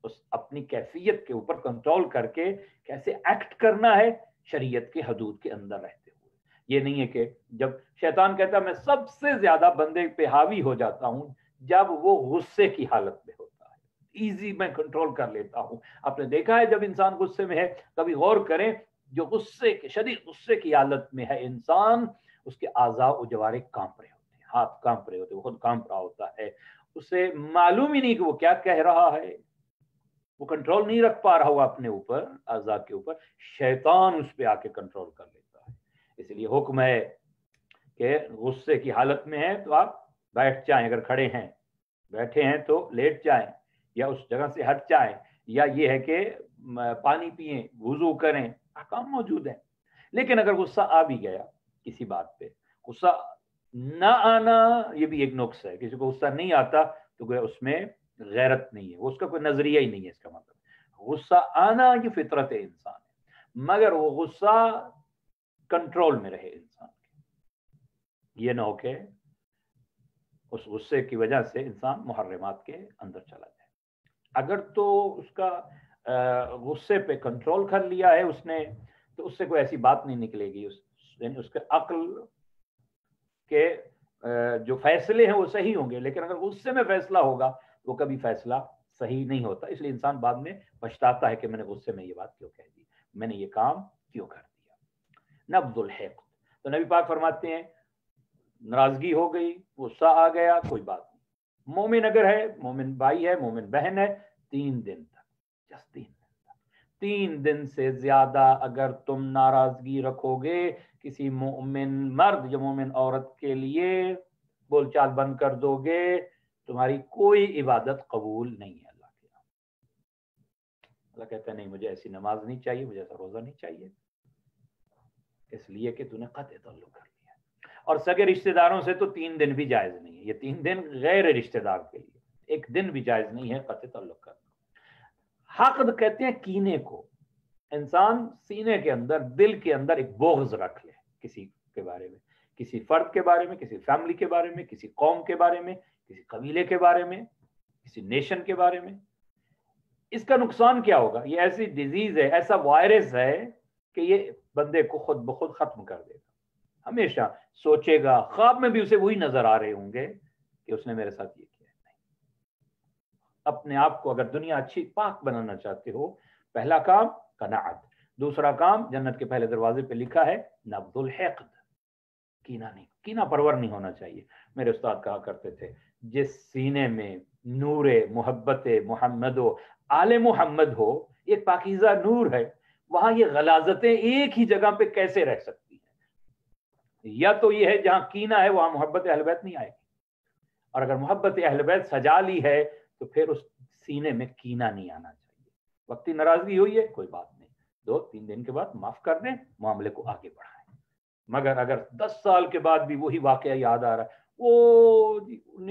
اس اپنی کیفیت کے اوپر کنٹرول کر کے کیسے ایکٹ کرنا ہے شریعت کے حدود کے اندر رہتے ہوئے۔ یہ نہیں ہے کہ جب شیطان کہتا ہے میں سب سے زیادہ بندے پہ حاوی ہو جاتا ہوں جب وہ غصے کی حالت میں ہوتا ہے، ایزی میں کنٹرول کر لیتا ہوں۔ آپ نے دیکھا ہے جب انسان غصے میں ہے، کبھی غور کریں، جو غصے کے شدید غصے کی حالت میں ہے انسان، اس کے اعضاء و جوارح کانپ رہے ہوتے ہیں، ہاتھ کانپ رہے ہوتے ہیں، وہ خود کانپ رہا ہوتا ہے، اسے معلوم ہی نہیں کہ وہ کیا کہہ رہا ہے، وہ کنٹرول نہیں رکھ پا رہا ہوا اپنے اوپر، اعضاء کے اوپر، شیطان اس پہ آ کے کنٹرول کر لیتا ہے۔ اس لیے حکم ہے کہ غصے کی حالت میں ہے تو آپ بیٹھ جائیں، اگر کھڑے ہیں، بیٹھے ہیں تو لیٹ جائیں یا اس جگہ سے ہٹ جائیں، یا یہ ہے کہ پانی پئیں، وضو کریں، احکام موجود ہیں۔ لیکن اگر غصہ آ بھی گیا کسی بات پہ، غصہ نہ آنا یہ بھی ایک نقص ہے۔ کسی کو غصہ نہیں آتا تو اس میں غیرت نہیں ہے، وہ اس کا کوئی نظریہ ہی نہیں ہے۔ اس کا مطلب غصہ آنا یہ فطرت انسان ہے، مگر وہ غصہ کنٹرول میں رہے انسان کے، یہ نہ ہو کہ اس غصے کی وجہ سے انسان محرمات کے اندر چلا جائے۔ اگر تو اس کا غصے پہ کنٹرول کر لیا ہے اس نے، تو اس سے کوئی ایسی بات نہیں نکلے گی، یعنی اس کے عقل کے جو فیصلے ہیں وہ صحیح ہوں گے، لیکن اگر غصے میں فیصلہ ہوگا وہ کبھی فیصلہ صحیح نہیں ہوتا۔ اس لیے انسان بعد میں پچھتاتا ہے کہ میں نے غصے میں یہ بات کیوں کہہ دی، میں نے یہ کام کیوں کر دیا۔ نبض الحقد، تو نبی پاک فرماتے ہیں ناراضگی ہو گئی، غصہ آ گیا، کوئی بات نہیں، مومن اگر ہے، مومن بھائی ہے، مومن بہن ہے، 3 دن تک، جس 3 دن تک، 3 دن سے زیادہ اگر تم ناراضگی رکھو گے کسی مومن مرد یا مومن عورت کے لیے، بول چال بند کر دو گے، تمہاری کوئی عبادت قبول نہیں ہے اللہ کے یہاں۔ اللہ کہتا ہے نہیں، مجھے ایسی نماز نہیں چاہیے، مجھے ایسا روزہ نہیں چاہیے، اس لیے کہ تو نے قطع تعلق کر لیا۔ اور سگے رشتہ داروں سے تو 3 دن بھی جائز نہیں ہے، یہ 3 دن غیر رشتہ دار کے لیے، 1 دن بھی جائز نہیں ہے قطع تعلق کرنا۔ حقد کہتے ہیں کینے کو، انسان سینے کے اندر، دل کے اندر ایک بغض رکھ لے کسی کے بارے میں، کسی فرد کے بارے میں، کسی فیملی کے بارے میں، کسی قوم کے بارے میں، کسی قبیلے کے بارے میں، کسی نیشن کے بارے میں۔ اس کا نقصان کیا ہوگا؟ یہ ایسی ڈیزیز ہے، ایسا وائرس ہے کہ یہ بندے کو خود بخود ختم کر دے گا۔ ہمیشہ سوچے گا، خواب میں بھی اسے وہی نظر آ رہے ہوں گے کہ اس نے میرے ساتھ یہ کیا۔ نہیں، اپنے آپ کو اگر دنیا اچھی پاک بنانا چاہتے ہو، پہلا کام قناعت، دوسرا کام جنت کے پہلے دروازے پہ لکھا ہے نبض الحقد، کینہ نہیں، کینہ پرور نہیں ہونا چاہیے۔ میرے استاد کہا کرتے تھے جس سینے میں نور محبت محمد و آل محمد ہو، ایک پاکیزہ نور ہے، وہاں یہ غلاظتیں ایک ہی جگہ پہ کیسے رہ سکتی ہیں؟ یا تو یہ ہے جہاں کینہ ہے وہاں محبت اہل بیت نہیں آئے گی، اور اگر محبت اہل بیت سجا لی ہے تو پھر اس سینے میں کینہ نہیں آنا چاہیے۔ وقتی ناراضگی ہوئی ہے کوئی بات نہیں، 2-3 دن کے بعد معاف کر دیں، معاملے کو آگے بڑھائیں۔ مگر اگر 10 سال کے بعد بھی وہی واقعہ یاد آ رہا ہے، وہ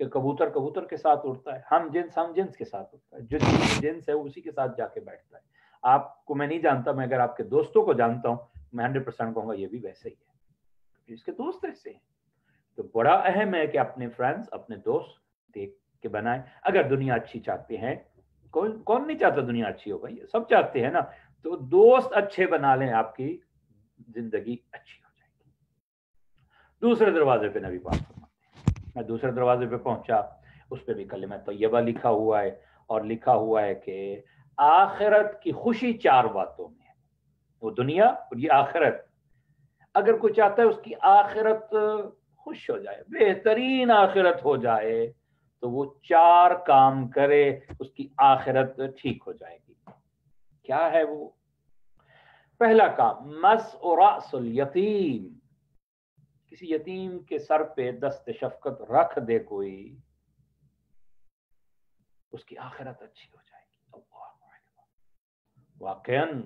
کہ کبوتر کبوتر کے ساتھ اڑتا ہے، ہم جنس کے ساتھ اڑتا ہے، جو جنس ہے اسی کے ساتھ جا کے بیٹھتا ہے. آپ کو میں نہیں جانتا، میں اگر آپ کے دوستوں کو جانتا ہوں میں 100% کہوں گا یہ بھی ویسے ہی ہے، اس کے دوست ایسے ہیں. تو بڑا اہم ہے کہ اپنے فرینڈز، اپنے دوست دیکھ کے بنائیں. اگر دنیا اچھی چاہتے ہیں، کون نہیں چاہتا دنیا اچھی ہو بھائی، سب چاہتے ہیں نا، تو دوست اچھے بنا لیں، آپ کی زندگی اچھی ہو جائے گی. دوسرے دروازے پہ نبی پاک فرماتے ہیں، میں دوسرے دروازے پہ پہنچا، اس پہ بھی کلمہ طیبہ لکھا ہوا ہے، اور لکھا ہوا ہے کہ آخرت کی خوشی 4 باتوں میں ہے. وہ دنیا اور یہ آخرت، اگر کوئی چاہتا ہے اس کی آخرت خوش ہو جائے، بہترین آخرت ہو جائے، تو وہ 4 کام کرے، اس کی آخرت ٹھیک ہو جائے گی. کیا ہے وہ؟ پہلا کام، مسح رأس الیتیم، کسی یتیم کے سر پہ دست شفقت رکھ دے کوئی، اس کی آخرت اچھی ہو جائے گی. اللہ اکبر. واقعاً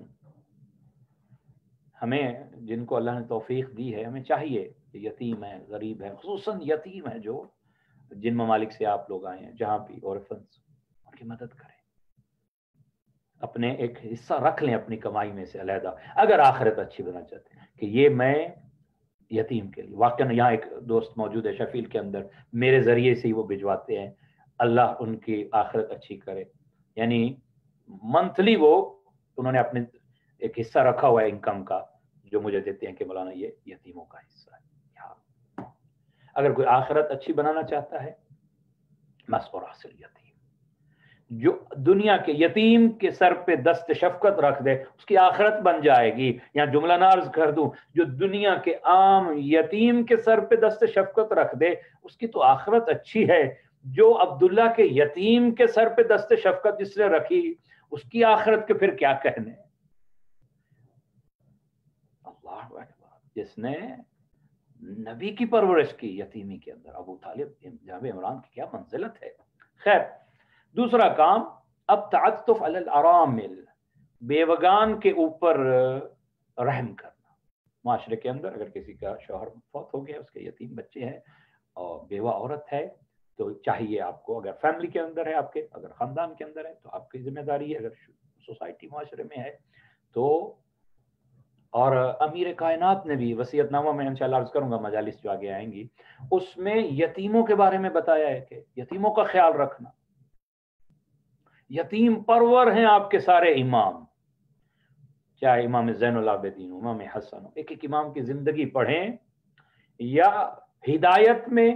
ہمیں جن کو اللہ نے توفیق دی ہے، ہمیں چاہیے کہ یتیم ہے، غریب ہے، خصوصاً یتیم ہے جو جن ممالک سے آپ لوگ آئے ہیں، جہاں بھی اورفنس، ان کی مدد کریں، اپنے ایک حصہ رکھ لیں اپنی کمائی میں سے علیحدہ، اگر آخرت اچھی بنا چاہتے ہیں کہ یہ میں یتیم کے لیے. واقعاً یہاں ایک دوست موجود ہے شفیل کے اندر، میرے ذریعے سے ہی وہ بھجواتے ہیں، اللہ ان کی آخرت اچھی کرے. یعنی منتھلی وہ انہوں نے اپنے ایک حصہ رکھا ہوا ہے انکم کا، جو مجھے دیتے ہیں کہ مولانا یہ یتیموں کا حصہ ہے. اگر کوئی آخرت اچھی بنانا چاہتا ہے، مسح رأس الیتیم، جو دنیا کے یتیم کے سر پہ دست شفقت رکھ دے، اس کی آخرت بن جائے گی. یا جملہ نہ عرض کر دوں، جو دنیا کے عام یتیم کے سر پہ دست شفقت رکھ دے، اس کی تو آخرت اچھی ہے. جو عبداللہ کے یتیم کے سر پہ دست شفقت جس نے رکھی، اس کی آخرت کے پھر کیا کہنے. اللہ اکبر. جس نے نبی کی پرورش کی یتیمی کے اندر، ابو طالب جناب عمران کی کیا منزلت ہے. خیر، دوسرا کام، اب تعطف علی الارامل، بیوگان کے اوپر رحم کرنا. معاشرے کے اندر اگر کسی کا شوہر فوت ہو گیا، اس کے یتیم بچے ہیں اور بیوہ عورت ہے، تو چاہیے آپ کو، اگر فیملی کے اندر ہے آپ کے، اگر خاندان کے اندر ہے تو آپ کی ذمہ داری ہے، اگر سوسائٹی معاشرے میں ہے تو. اور امیر کائنات نے بھی وصیت نامہ میں انشاءاللہ عرض کروں گا، مجالس جو آگے آئیں گی، اس میں یتیموں کے بارے میں بتایا ہے کہ یتیموں کا خیال رکھنا. یتیم پرور ہیں آپ کے سارے امام، چاہے امام زین العابدین، امام حسن، ایک ایک امام کی زندگی پڑھیں، یا ہدایت میں،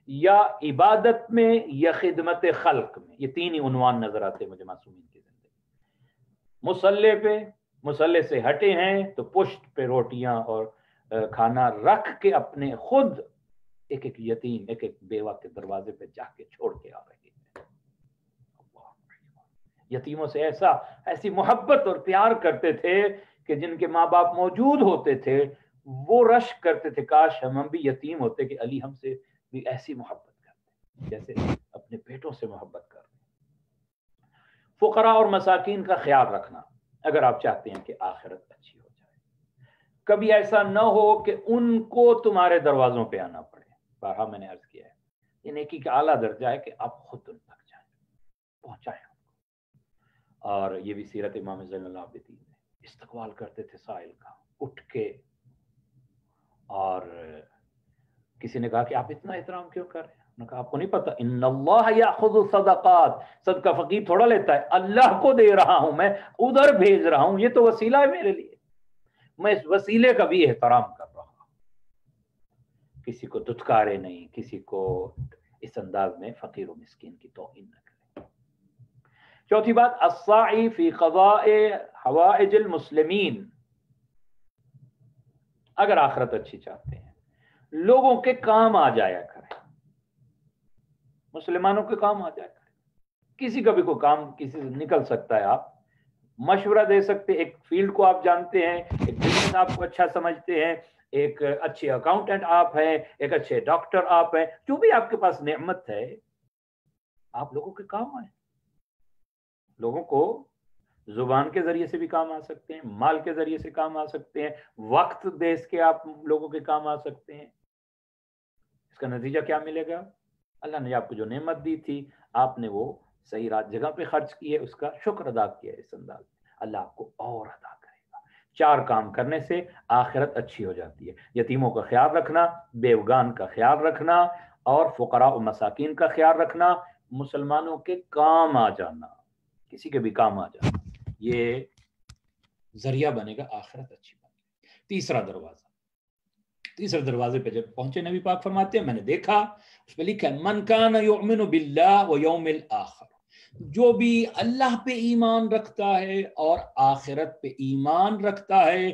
یا عبادت میں، یا خدمت خلق میں. یہ 3 ہی عنوان نظر آتے مجھے معصومین کی زندگی. مصلے پہ، مصلے سے ہٹے ہیں تو پشت پہ روٹیاں اور کھانا رکھ کے اپنے خود ایک ایک یتیم، ایک ایک بیوہ کے دروازے پہ جا کے چھوڑ کے آ رہے ہیں. یتیموں سے ایسی محبت اور پیار کرتے تھے کہ جن کے ماں باپ موجود ہوتے تھے وہ رشک کرتے تھے، کاش ہم بھی یتیم ہوتے کہ علی ہم سے بھی ایسی محبت کرتے جیسے اپنے بیٹوں سے محبت کرتے. فقراء اور مساکین کا خیال رکھنا اگر آپ چاہتے ہیں کہ آخرت اچھی ہو جائے. کبھی ایسا نہ ہو کہ ان کو تمہارے دروازوں پہ آنا پڑے. بارہا میں نے عرض کیا ہے، یہ نیکی کا اعلیٰ درجہ ہے کہ آپ خود ان تک جائیں، پہنچائیں. اور یہ بھی سیرت امام زین العابدین نے استقبال کرتے تھے سائل کا اٹھ کے. اور کسی نے کہا کہ آپ اتنا احترام کیوں کر رہے ہیں؟ انہوں نے کہا آپ کو نہیں پتا، ان اللہ یاخذ الصدقات، صدقہ فقیر تھوڑا لیتا ہے، اللہ کو دے رہا ہوں، میں ادھر بھیج رہا ہوں، یہ تو وسیلہ ہے میرے لیے، میں اس وسیلے کا بھی احترام کر رہا ہوں. کسی کو دھتکارے نہیں، کسی کو اس انداز میں فقیر و مسکین کی توہین نہ کرے. چوتھی بات، السعی فی قضاء حوائج المسلمین. اگر آخرت اچھی چاہتے ہیں، لوگوں کے کام آ جایا کریں، مسلمانوں کے کام آ جایا کریں. کسی کا بھی کوئی کام کسی سے نکل سکتا ہے، آپ مشورہ دے سکتے، ایک فیلڈ کو آپ جانتے ہیں، ایک بزنس آپ کو اچھا سمجھتے ہیں، ایک اچھے اکاؤنٹنٹ آپ ہیں، ایک اچھے ڈاکٹر آپ ہیں، جو بھی آپ کے پاس نعمت ہے آپ لوگوں کے کام آئیں. لوگوں کو زبان کے ذریعے سے بھی کام آ سکتے ہیں، مال کے ذریعے سے کام آ سکتے ہیں، وقت دے کے آپ لوگوں کے کام آ سکتے ہیں. اس کا نتیجہ کیا ملے گا؟ اللہ نے آپ کو جو نعمت دی تھی آپ نے وہ صحیح جگہ پہ خرچ کی ہے، اس کا شکر ادا کیا ہے اس انداز میں، اللہ آپ کو اور ادا کرے گا۔ 4 کام کرنے سے آخرت اچھی ہو جاتی ہے، یتیموں کا خیال رکھنا، بیوگان کا خیال رکھنا، اور فقراء و مساکین کا خیال رکھنا، مسلمانوں کے کام آ جانا، کسی کے بھی کام آ جانا، یہ ذریعہ بنے گا آخرت اچھی بنے۔ تیسرے دروازے پہ جب پہنچے نبی پاک فرماتے ہیں میں نے دیکھا اس پہ لکھا ہے من کان یؤمن باللہ ویوم الآخر، جو بھی اللہ پہ ایمان رکھتا ہے اور آخرت پہ ایمان رکھتا ہے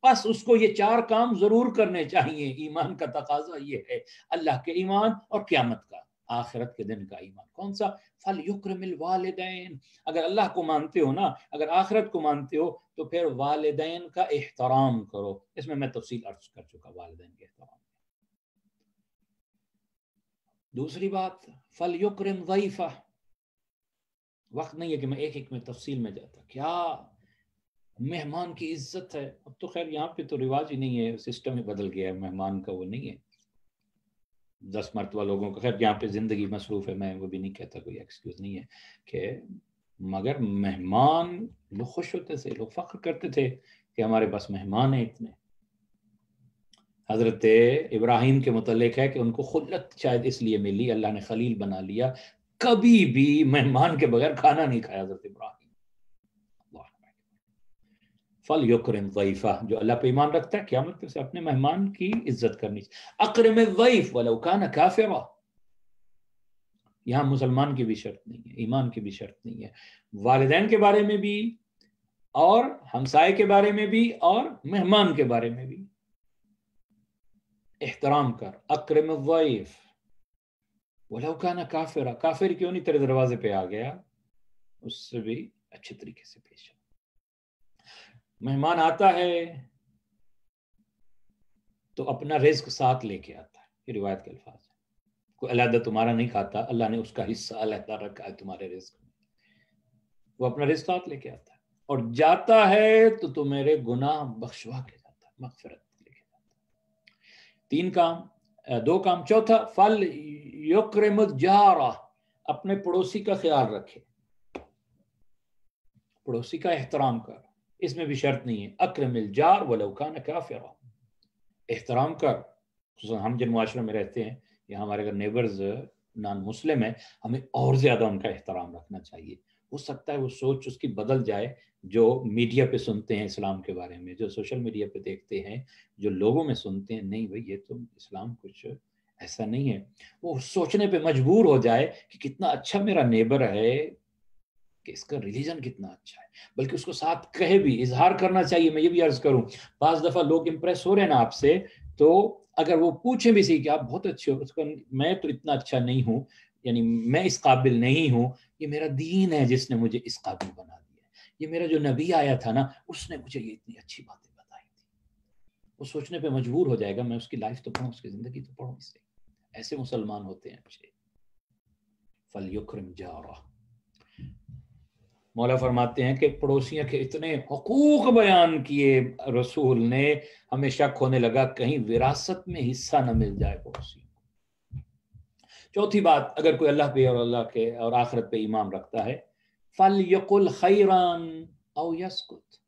بس اس کو یہ 4 کام ضرور کرنے چاہیے۔ ایمان کا تقاضا یہ ہے، اللہ کے ایمان اور قیامت کا، آخرت کے دن کا ایمان۔ کون سا؟ فَلْيُكْرِمِ الْوَالِدَيْنِ، اگر اللہ کو مانتے ہو نا، اگر آخرت کو مانتے ہو تو پھر والدین کا احترام کرو۔ اس میں تفصیل عرض کر چکا والدین کے احترام۔ دوسری بات فَلْيُكْرِمْ ضَيْفَهُ، وقت نہیں ہے کہ میں ایک میں تفصیل میں جاتا، کیا مہمان کی عزت ہے۔ اب تو خیر یہاں پہ تو رواج ہی نہیں ہے، سسٹم ہی بدل گیا ہے، مہمان کا وہ نہیں ہے 10 مرتبہ لوگوں کا، خیر یہاں پہ زندگی مصروف ہے، میں وہ بھی نہیں کہتا، کوئی ایکسکیوز نہیں ہے کہ، مگر مہمان لوگ خوش ہوتے تھے، لوگ فخر کرتے تھے کہ ہمارے پاس مہمان ہیں اتنے۔ حضرت ابراہیم کے متعلق ہے کہ ان کو خلت شاید اس لیے ملی، اللہ نے خلیل بنا لیا، کبھی بھی مہمان کے بغیر کھانا نہیں کھایا حضرت ابراہیم۔ فَلْيُكْرِمْ ضَيْفَهُ، جو اللہ پہ ایمان رکھتا ہے قیامت سے اپنے مہمان کی عزت کرنی چاہیے۔ اکرم الضیف ولو کان کافرا، یہاں مسلمان کی بھی شرط نہیں ہے، ایمان کی بھی شرط نہیں ہے، والدین کے بارے میں بھی اور ہمسائے کے بارے میں بھی اور مہمان کے بارے میں بھی احترام کر۔ اکرم الضیف ولو کان کافرا، کافر کیوں نہیں تیرے دروازے پہ آ گیا، اس سے بھی اچھے طریقے سے پیش آ۔ مہمان آتا ہے تو اپنا رزق ساتھ لے کے آتا ہے، یہ روایت کے الفاظ ہیں، کوئی علیحدہ تمہارا نہیں کھاتا، اللہ نے اس کا حصہ علیحدہ رکھا ہے تمہارے رزق میں، وہ اپنا رزق ساتھ لے کے آتا ہے، اور جاتا ہے تو تمہارے گناہ بخشوا کے جاتا ہے، مغفرت لے کے جاتا ہے۔ 3 کام، 2 کام۔ چوتھا فَلْيُكْرِمُ الْجَارَ، اپنے پڑوسی کا خیال رکھے، پڑوسی کا احترام کر، اس میں بھی شرط نہیں ہے، اکرم الجار ولو کان کافرا، احترام کر۔ ہم جن معاشرے میں رہتے ہیں یا ہمارے اگر نیبرز نان مسلم ہیں، ہمیں اور زیادہ ان کا احترام رکھنا چاہیے۔ ہو سکتا ہے وہ سوچ اس کی بدل جائے جو میڈیا پہ سنتے ہیں اسلام کے بارے میں، جو سوشل میڈیا پہ دیکھتے ہیں، جو لوگوں میں سنتے ہیں، نہیں بھئی یہ تو اسلام کچھ ایسا نہیں ہے، وہ سوچنے پہ مجبور ہو جائے کہ کتنا اچھا میرا نیبر ہے، کہ اس کا ریلیجن کتنا اچھا ہے، بلکہ اس کو ساتھ کہے بھی، اظہار کرنا چاہیے۔ میں یہ بھی عرض کروں، بعض دفعہ لوگ امپریس ہو رہے ہیں نا آپ سے، تو اگر وہ پوچھیں بھی سی کہ آپ بہت اچھے ہو، اس کا میں تو اتنا اچھا نہیں ہوں، یعنی میں اس قابل نہیں ہوں، یہ میرا دین ہے جس نے مجھے اس قابل بنا دیا ہے، یہ میرا جو نبی آیا تھا نا اس نے مجھے یہ اتنی اچھی باتیں بتائی تھی، وہ سوچنے پہ مجبور ہو جائے گا میں اس کی لائف تو پڑھوں، اس کی زندگی تو پڑھوں، اس سے ایسے مسلمان ہوتے ہیں اچھے۔ فَلْيُكْرِمْ جَارَهُ، مولا فرماتے ہیں کہ پڑوسیوں کے اتنے حقوق بیان کیے رسول نے، ہمیں شک ہونے لگا کہیں وراثت میں حصہ نہ مل جائے پڑوسیوں کو۔ چوتھی بات، اگر کوئی اللہ پہ اور اللہ کے اور آخرت پہ ایمان رکھتا ہے، فَلْيَقُلْ خَيْرًا أَوْ يَسْكُتْ،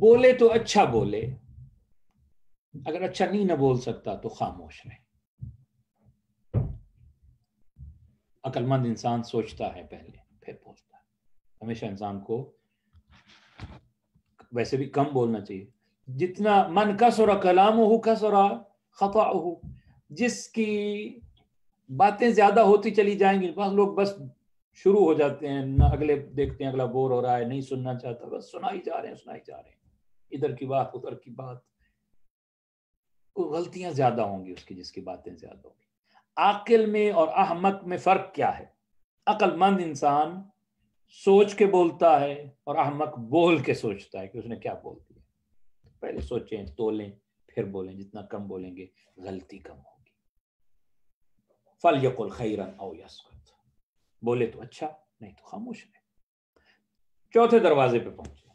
بولے تو اچھا بولے، اگر اچھا نہیں نہ بول سکتا تو خاموش رہے۔ عقل مند انسان سوچتا ہے پہلے پھر بولتا ہے، ہمیشہ انسان کو ویسے بھی کم بولنا چاہیے، جتنا من کثر کلامہ کثر خطأہ، جس کی باتیں زیادہ ہوتی چلی جائیں گی، بعض لوگ بس شروع ہو جاتے ہیں، نہ اگلے دیکھتے ہیں اگلا بور ہو رہا ہے، نہیں سننا چاہتا، بس سنائی جا رہے ہیں، ادھر کی بات ادھر کی بات، غلطیاں زیادہ ہوں گی اس کی جس کی باتیں زیادہ ہوں گی۔ عاقل میں اور احمق میں فرق کیا ہے؟ عقل مند انسان سوچ کے بولتا ہے اور احمق بول کے سوچتا ہے کہ اس نے کیا بول دیا، پہلے سوچیں تولیں پھر بولیں، جتنا کم بولیں گے غلطی کم ہوگی۔ فَلْيَقُلْ خَيْرًا أَوْ يَسْكُتْ، بولے تو اچھا، نہیں تو خاموش رہے۔ چوتھے دروازے پہ پہنچے،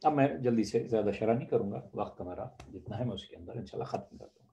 اب میں جلدی سے زیادہ شرح نہیں کروں گا، وقت ہمارا جتنا ہے میں اس کے اندر انشاءاللہ ختم کر دوں گا۔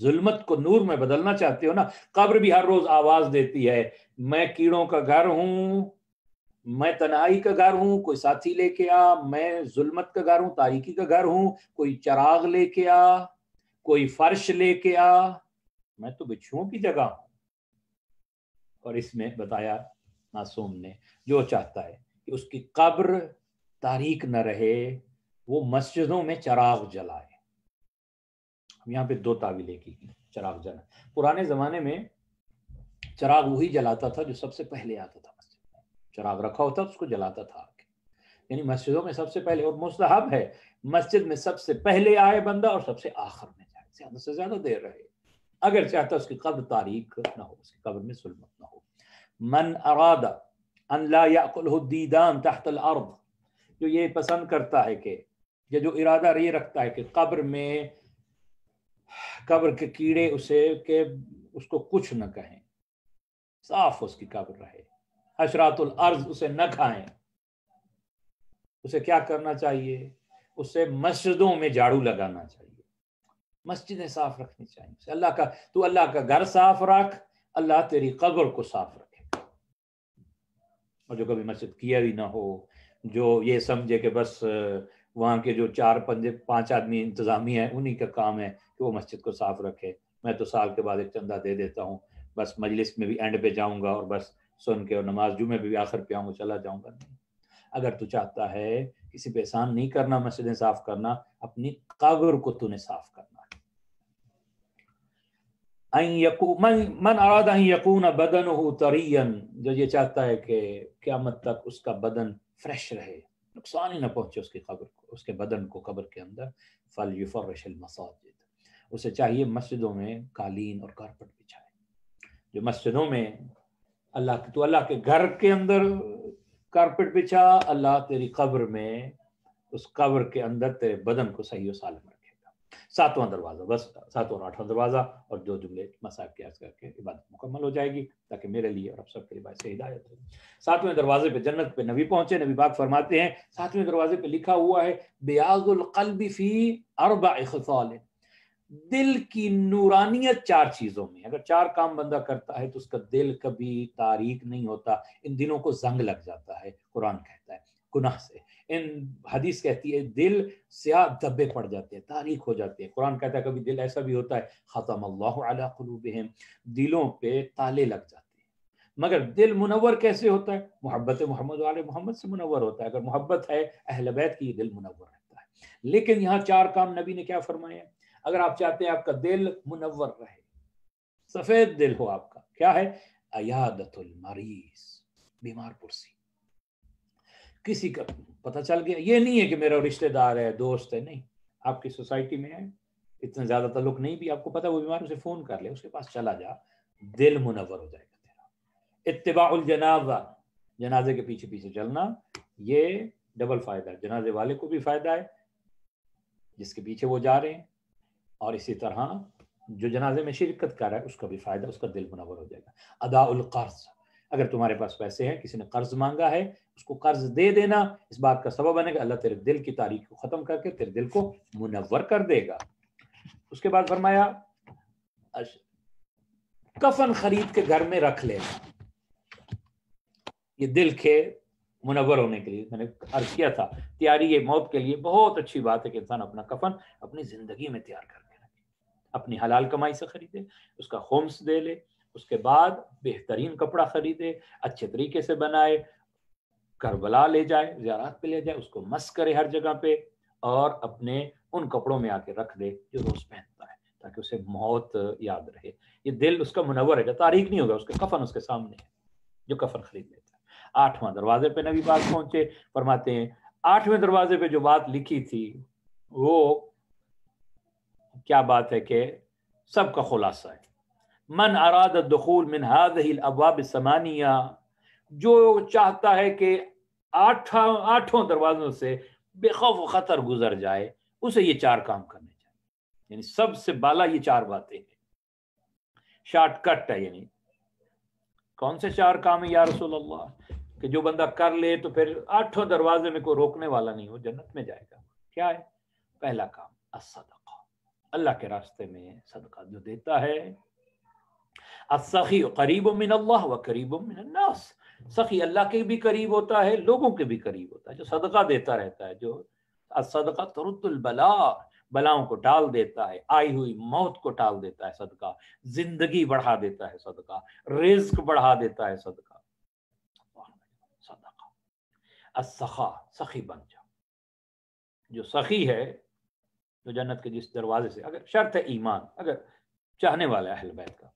ظلمت کو نور میں بدلنا چاہتے ہو نا، قبر بھی ہر روز آواز دیتی ہے، میں کیڑوں کا گھر ہوں، میں تنہائی کا گھر ہوں، کوئی ساتھی لے کے آ، میں ظلمت کا گھر ہوں، تاریکی کا گھر ہوں، کوئی چراغ لے کے آ، کوئی فرش لے کے آ، میں تو بچھوؤں کی جگہ ہوں۔ اور اس میں بتایا معصوم نے جو چاہتا ہے کہ اس کی قبر تاریک نہ رہے، وہ مسجدوں میں چراغ جلائے۔ یہاں پہ دو تعویلیں کی، چراغ جلا۔ پرانے زمانے میں چراغ وہی جلاتا تھا جو سب سے پہلے آتا تھا مسجد میں، چراغ رکھا ہوتا اس کو جلاتا تھا، یعنی مسجدوں میں سب سے پہلے، اور مستحب ہے مسجد میں سب سے پہلے آئے بندہ اور سب سے آخر میں جائے، زیادہ سے زیادہ دیر رہے، اگر چاہتا اس کی قبر تاریک نہ ہو، اس کی قبر میں ظلمت نہ ہو۔ من اراد ان لا یاکلہ الدیدان تحت الارض، جو یہ پسند کرتا ہے کہ، یا جو ارادہ یہ رکھتا ہے کہ قبر میں قبر کے کیڑے اسے کہ اس کو کچھ نہ کہیں، صاف اس کی قبر رہے، حشرات الارض اسے نہ کھائیں، اسے کیا کرنا چاہیے؟ اسے مسجدوں میں جھاڑو لگانا چاہیے، مسجدیں صاف رکھنی چاہیے، اللہ کا گھر صاف رکھ، اللہ تیری قبر کو صاف رکھے گا۔ اور جو کبھی مسجد کیا بھی نہ ہو، جو یہ سمجھے کہ بس وہاں کے جو 4-5 آدمی انتظامی ہیں انہی کا کام ہے کہ وہ مسجد کو صاف رکھے، میں تو سال کے بعد ایک چندہ دے دیتا ہوں، بس مجلس میں بھی اینڈ پہ جاؤں گا اور بس سن کے، اور نماز جمعے بھی آخر پہ آؤں گا، چلا جاؤں گا۔ نہیں، اگر تو چاہتا ہے کسی پہ احسان نہیں کرنا، مسجدیں صاف کرنا، اپنی قبر کو تو نے صاف کرنا ہے۔ من اراد ان یکون بدنہ طریا، جو یہ چاہتا ہے کہ قیامت تک اس کا بدن فریش رہے، نقصان ہی نہ پہنچے اس کی قبر کو، اس کے بدن کو قبر کے اندر، فلیفرش المساجد، اسے چاہیے مسجدوں میں قالین اور کارپٹ بچھائے۔ جو مسجدوں میں اللہ کے گھر کے اندر کارپٹ بچھا، اللہ تیری قبر میں، اس قبر کے اندر تیرے بدن کو صحیح و سالم رکھے گا۔ 7واں دروازہ، بس 7واں اور 8واں دروازہ، اور 2 جملے مسائل کے عرض کر کے عبادت مکمل ہو جائے گی، تاکہ میرے لیے اور آپ سب کے لیے باعث ہدایت ہو۔ 7ویں دروازے پہ جنت پہ نبی پہنچے، نبی پاک فرماتے ہیں 7ویں دروازے پہ لکھا ہوا ہے بیاض القلب فی 4 خصال، دل کی نورانیت 4 چیزوں میں، اگر 4 کام بندہ کرتا ہے تو اس کا دل کبھی تاریک نہیں ہوتا، ان دلوں کو زنگ لگ جاتا ہے، قرآن کہتا ہے گناہ سے، حدیث کہتی ہے دل سیاہ دھبے پڑ جاتے ہیں، تاریک ہو جاتے ہیں، قرآن کہتا ہے کبھی دل ایسا بھی ہوتا ہے ختم اللہ علی قلوبہم، دلوں پہ تالے لگ جاتے ہیں۔ مگر دل منور کیسے ہوتا ہے؟ محبت محمد والے محمد سے منور ہوتا ہے، اگر محبت ہے اہل بیت کی، یہ دل منور رہتا ہے۔ لیکن یہاں 4 کام نبی نے کیا فرمایا؟ اگر آپ چاہتے ہیں آپ کا دل منور رہے، سفید دل ہو آپ کا، کیا ہے؟ عیادت المریض، بیمار پرسی، کسی کا پتہ چل گیا، یہ نہیں ہے کہ میرا رشتہ دار ہے، دوست ہے، نہیں، آپ کی سوسائٹی میں ہے، اتنا زیادہ تعلق نہیں بھی، آپ کو پتہ وہ بیمار، اسے فون کر لے، اس کے پاس چلا جا، دل منور ہو جائے گا تیرا۔ اتباع الجنازہ، جنازے کے پیچھے پیچھے چلنا، یہ ڈبل فائدہ ہے، جنازے والے کو بھی فائدہ ہے جس کے پیچھے وہ جا رہے ہیں، اور اسی طرح جو جنازے میں شرکت کر رہا ہے اس کا بھی فائدہ، اس کا دل منور ہو جائے گا۔ ادا القرض، اگر تمہارے پاس پیسے ہیں، کسی نے قرض مانگا ہے، اس کو قرض دے دینا، اس بات کا سبب بنے گا اللہ تیرے دل کی تاریکی کو ختم کر کے تیرے دل کو منور کر دے گا۔ اس کے بعد فرمایا کفن خرید کے گھر میں رکھ لینا، یہ دل کے منور ہونے کے لیے میں نے عرض کیا تھا، تیاری موت کے لیے بہت اچھی بات ہے کہ انسان اپنا کفن اپنی زندگی میں تیار کر کے رکھے، اپنی حلال کمائی سے خریدے، اس کا خمس دے لے، اس کے بعد بہترین کپڑا خریدے، اچھے طریقے سے بنائے، کربلا لے جائے، زیارات پہ لے جائے، اس کو مس کرے ہر جگہ پہ، اور اپنے ان کپڑوں میں آ کے رکھ دے جو روز پہنتا ہے، تاکہ اسے موت یاد رہے، یہ دل اس کا منور ہے، تاریک نہیں ہوگا، اس کے کفن اس کے سامنے ہے جو کفن خرید لیتا ہے۔ 8واں دروازے پہ نبی پاک پہنچے، فرماتے ہیں 8ویں دروازے پہ جو بات لکھی تھی وہ کیا بات ہے کہ سب کا خلاصہ ہے۔ من اراد الدخول من هذه الابواب الثمانیہ، جو چاہتا ہے کہ 8 دروازوں سے بے خوف و خطر گزر جائے، اسے یہ 4 کام کرنے چاہیے، یعنی سب سے بالا یہ 4 باتیں ہیں، شارٹ کٹ ہے۔ یعنی کون سے 4 کام ہیں یا رسول اللہ؟ کہ جو بندہ کر لے تو پھر 8 دروازے میں کوئی روکنے والا نہیں ہو، جنت میں جائے گا۔ کیا ہے؟ پہلا کام الصدقہ، اللہ کے راستے میں صدقہ جو دیتا ہے، السخی قریب من اللہ و قریب من الناس، سخی اللہ کے بھی قریب ہوتا ہے، لوگوں کے بھی قریب ہوتا ہے، جو صدقہ دیتا رہتا ہے، جو الصدقہ ترد البلاء، بلاؤں کو ٹال دیتا ہے، آئی ہوئی موت کو ٹال دیتا ہے صدقہ، زندگی بڑھا دیتا ہے صدقہ، رزق بڑھا دیتا ہے صدقہ، صدقہ السخا، سخی بن جاؤ۔ جو سخی ہے، جو جنت کے جس دروازے سے، اگر شرط ہے ایمان، اگر چاہنے والا ہے اہل بیت کا